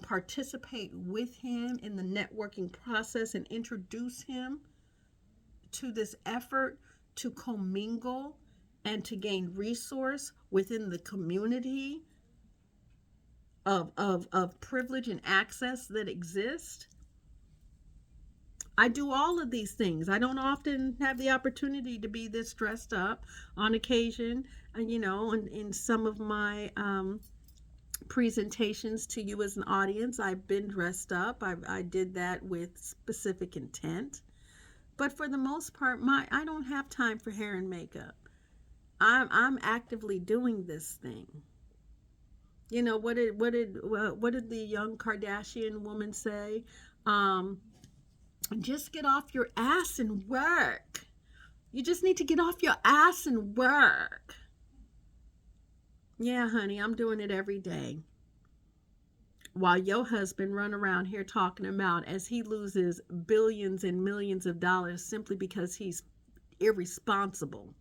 participate with him in the networking process and introduce him to this effort to commingle and to gain resource within the community of privilege and access that exist. I do all of these things. I don't often have the opportunity to be this dressed up. On occasion, in some of my presentations to you as an audience, I've been dressed up. I did that with specific intent. But for the most part, I don't have time for hair and makeup. I'm actively doing this thing. What did the young Kardashian woman say? Just get off your ass and work. You just need to get off your ass and work. Yeah, honey, I'm doing it every day. While your husband run around here talking about as he loses billions and millions of dollars simply because he's irresponsible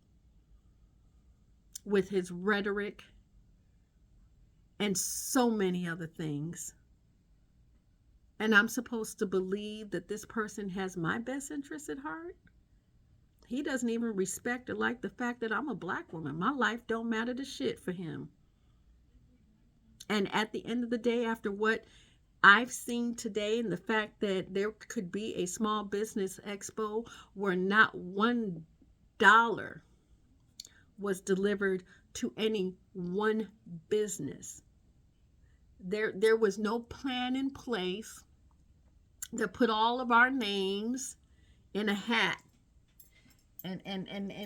with his rhetoric and so many other things. And I'm supposed to believe that this person has my best interest at heart? He doesn't even respect or like the fact that I'm a black woman. My life don't matter to shit for him. And at the end of the day, after what I've seen today and the fact that there could be a small business expo where not $1 was delivered to any one business. There was no plan in place that put all of our names in a hat and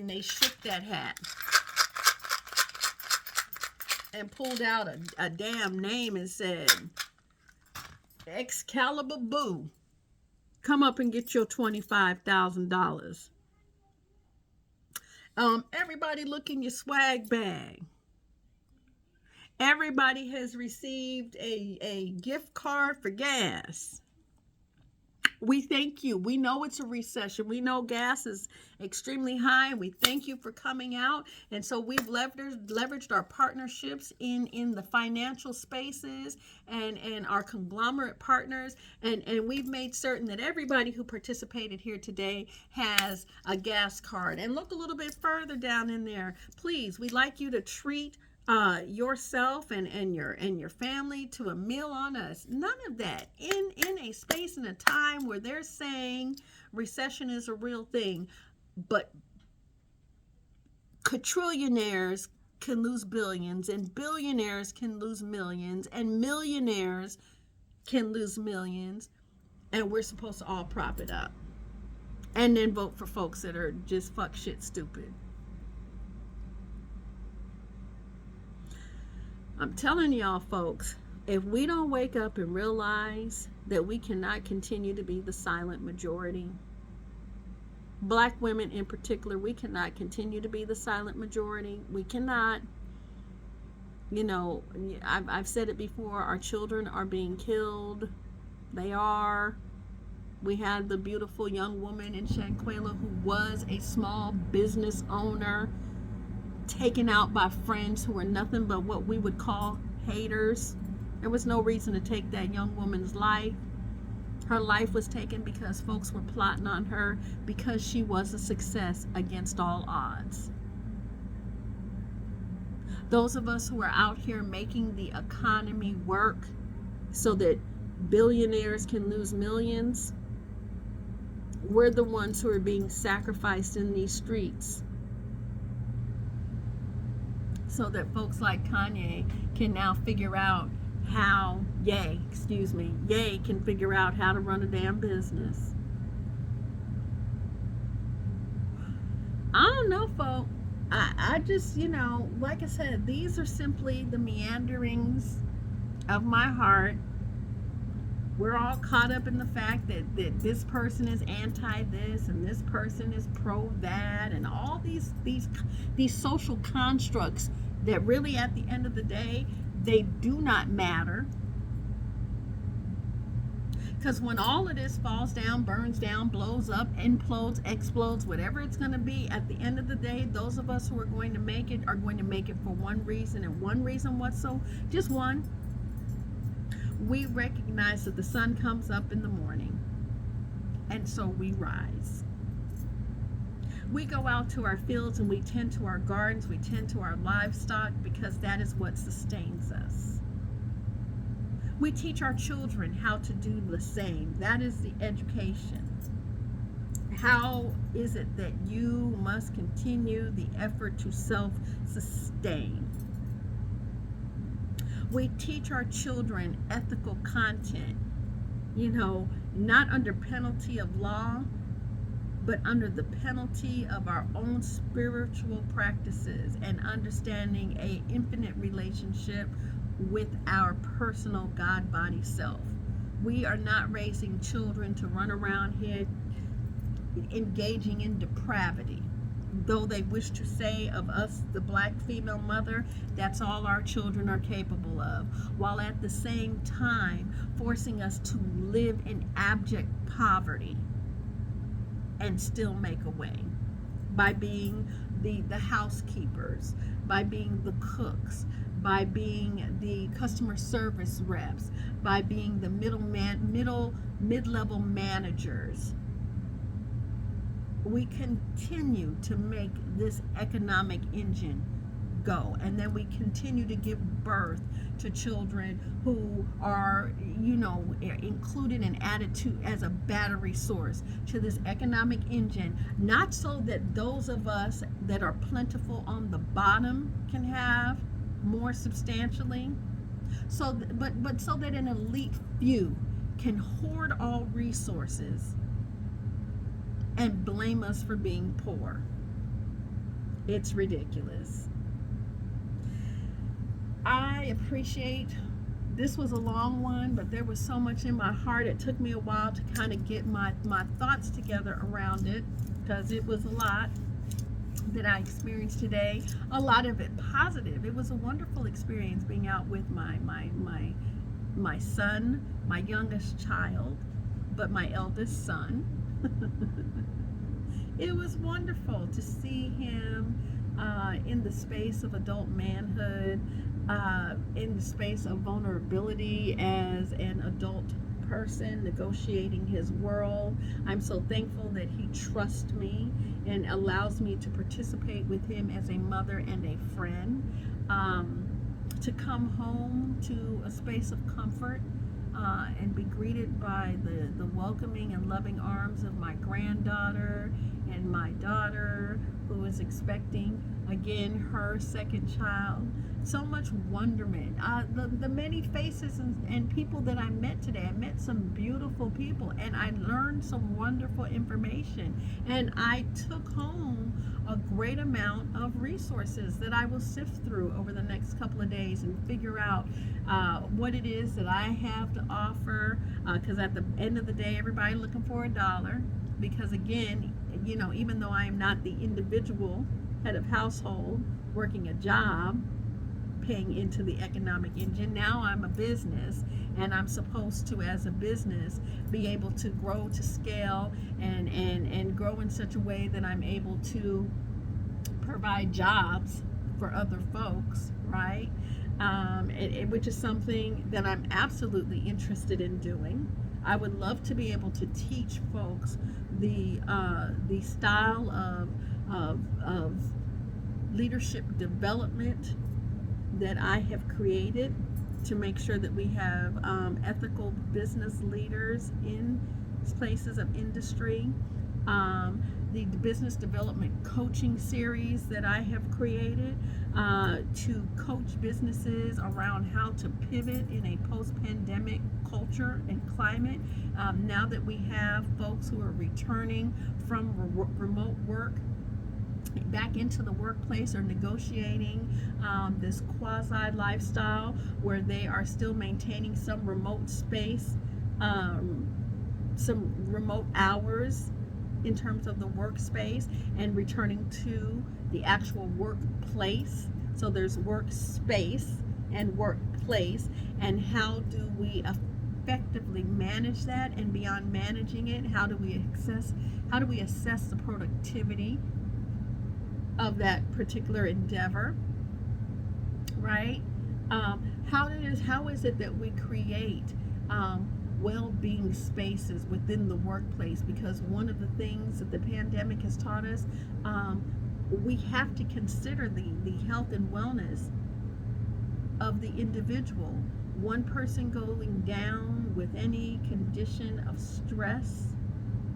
they shook that hat. and pulled out a damn name and said, Excalibur Boo, come up and get your $25,000. Everybody look in your swag bag. Everybody has received a gift card for gas. We thank you. We know it's a recession. We know gas is extremely high, and we thank you for coming out. And so we've leveraged our partnerships in the financial spaces and our conglomerate partners. And we've made certain that everybody who participated here today has a gas card. And look a little bit further down in there. Please, we'd like you to treat yourself and your family to a meal on us. None of that in a space and a time where they're saying recession is a real thing, but quadrillionaires can lose billions, and billionaires can lose millions, and millionaires can lose millions, and we're supposed to all prop it up and then vote for folks that are just fuck shit stupid. I'm telling y'all folks, if we don't wake up and realize that we cannot continue to be the silent majority, Black women in particular, we cannot continue to be the silent majority. We cannot. You know, I've said it before, our children are being killed. They are. We had the beautiful young woman in Shanquella who was a small business owner, taken out by friends who were nothing but what we would call haters. There was no reason to take that young woman's life. Her life was taken because folks were plotting on her because she was a success against all odds. Those of us who are out here making the economy work so that billionaires can lose millions, we're the ones who are being sacrificed in these streets so that folks like Kanye can now figure out how, Ye can figure out how to run a damn business. I don't know, folks. I just, like I said, these are simply the meanderings of my heart. We're all caught up in the fact that this person is anti this and this person is pro that, and all these social constructs that really at the end of the day, they do not matter. Because when all of this falls down, burns down, blows up, implodes, explodes, whatever it's going to be, at the end of the day, those of us who are going to make it are going to make it for one reason, and one reason just one. We recognize that the sun comes up in the morning, and so we rise. We go out to our fields and we tend to our gardens, we tend to our livestock, because that is what sustains us. We teach our children how to do the same. That is the education. How is it that you must continue the effort to self-sustain? We teach our children ethical content, not under penalty of law, but under the penalty of our own spiritual practices and understanding an infinite relationship with our personal God body self. We are not raising children to run around here engaging in depravity. Though they wish to say of us, the Black female mother, that's all our children are capable of, while at the same time forcing us to live in abject poverty and still make a way by being the housekeepers, by being the cooks, by being the customer service reps, by being the mid-level managers. We continue to make this economic engine go, and then we continue to give birth to children who are, included and added to as a battery source to this economic engine, not so that those of us that are plentiful on the bottom can have more substantially, but so that an elite few can hoard all resources and blame us for being poor. It's ridiculous. I appreciate, this was a long one, but there was so much in my heart. It took me a while to kind of get my thoughts together around it, because it was a lot that I experienced today. A lot of it positive. It was a wonderful experience being out with my son, my youngest child, but my eldest son. It was wonderful to see him in the space of adult manhood, in the space of vulnerability as an adult person negotiating his world. I'm so thankful that he trusts me and allows me to participate with him as a mother and a friend. To come home to a space of comfort and be greeted by the welcoming and loving arms of my granddaughter and my daughter, who is expecting again her second child. So much wonderment. The many faces and people that I met today. I met some beautiful people, and I learned some wonderful information, and I took home a great amount of resources that I will sift through over the next couple of days and figure out what it is that I have to offer, because at the end of the day, everybody looking for a dollar, because again, you know, even though I am not the individual head of household working a job, paying into the economic engine, now I'm a business, and I'm supposed to, as a business, be able to grow to scale and grow in such a way that I'm able to provide jobs for other folks, right? Which is something that I'm absolutely interested in doing. I would love to be able to teach folks the style of leadership development that I have created to make sure that we have ethical business leaders in places of industry. The business development coaching series that I have created to coach businesses around how to pivot in a post-pandemic culture and climate. Now that we have folks who are returning from remote work back into the workplace, or negotiating this quasi lifestyle where they are still maintaining some remote space, some remote hours in terms of the workspace, and returning to the actual workplace. So there's workspace and workplace, and how do we effectively manage that? And beyond managing it, how do we assess the productivity of that particular endeavor, right? How is it that we create well-being spaces within the workplace? Because one of the things that the pandemic has taught us, we have to consider the health and wellness of the individual. One person going down with any condition of stress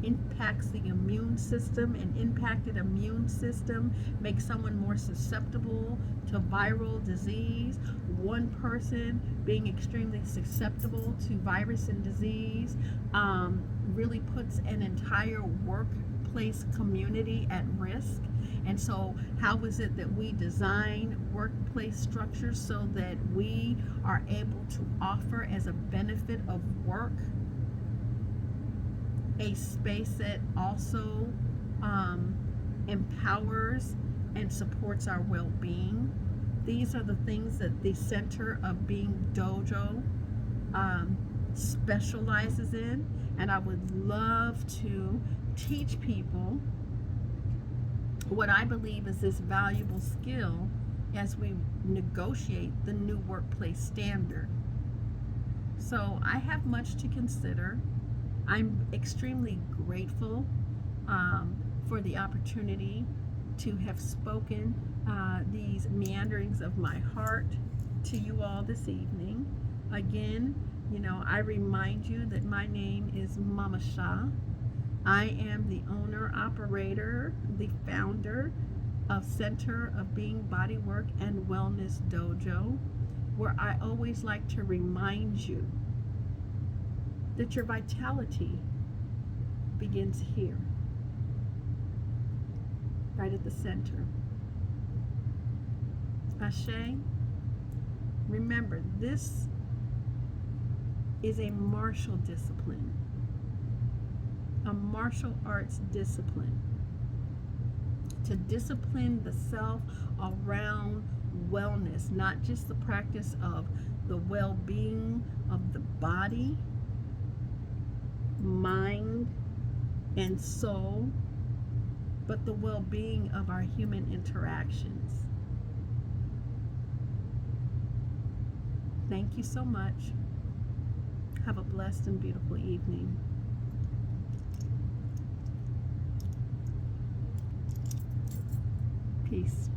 impacts the immune system, and impacted immune system makes someone more susceptible to viral disease. One person being extremely susceptible to virus and disease really puts an entire workplace community at risk. And so how is it that we design workplace structures so that we are able to offer, as a benefit of work, a space that also empowers and supports our well-being? These are the things that the Center of Being Dojo specializes in, and I would love to teach people what I believe is this valuable skill as we negotiate the new workplace standard. So I have much to consider. I'm extremely grateful for the opportunity to have spoken these meanderings of my heart to you all this evening. Again, you know, I remind you that my name is Mama Shah. I am the owner, operator, the founder of Center of Being Bodywork and Wellness Dojo, where I always like to remind you that your vitality begins here, right at the center. Ashe, Remember, this is a martial discipline, a martial arts discipline, to discipline the self around wellness, not just the practice of the well-being of the body, mind, and soul, but the well-being of our human interactions. Thank you so much. Have a blessed and beautiful evening. Peace.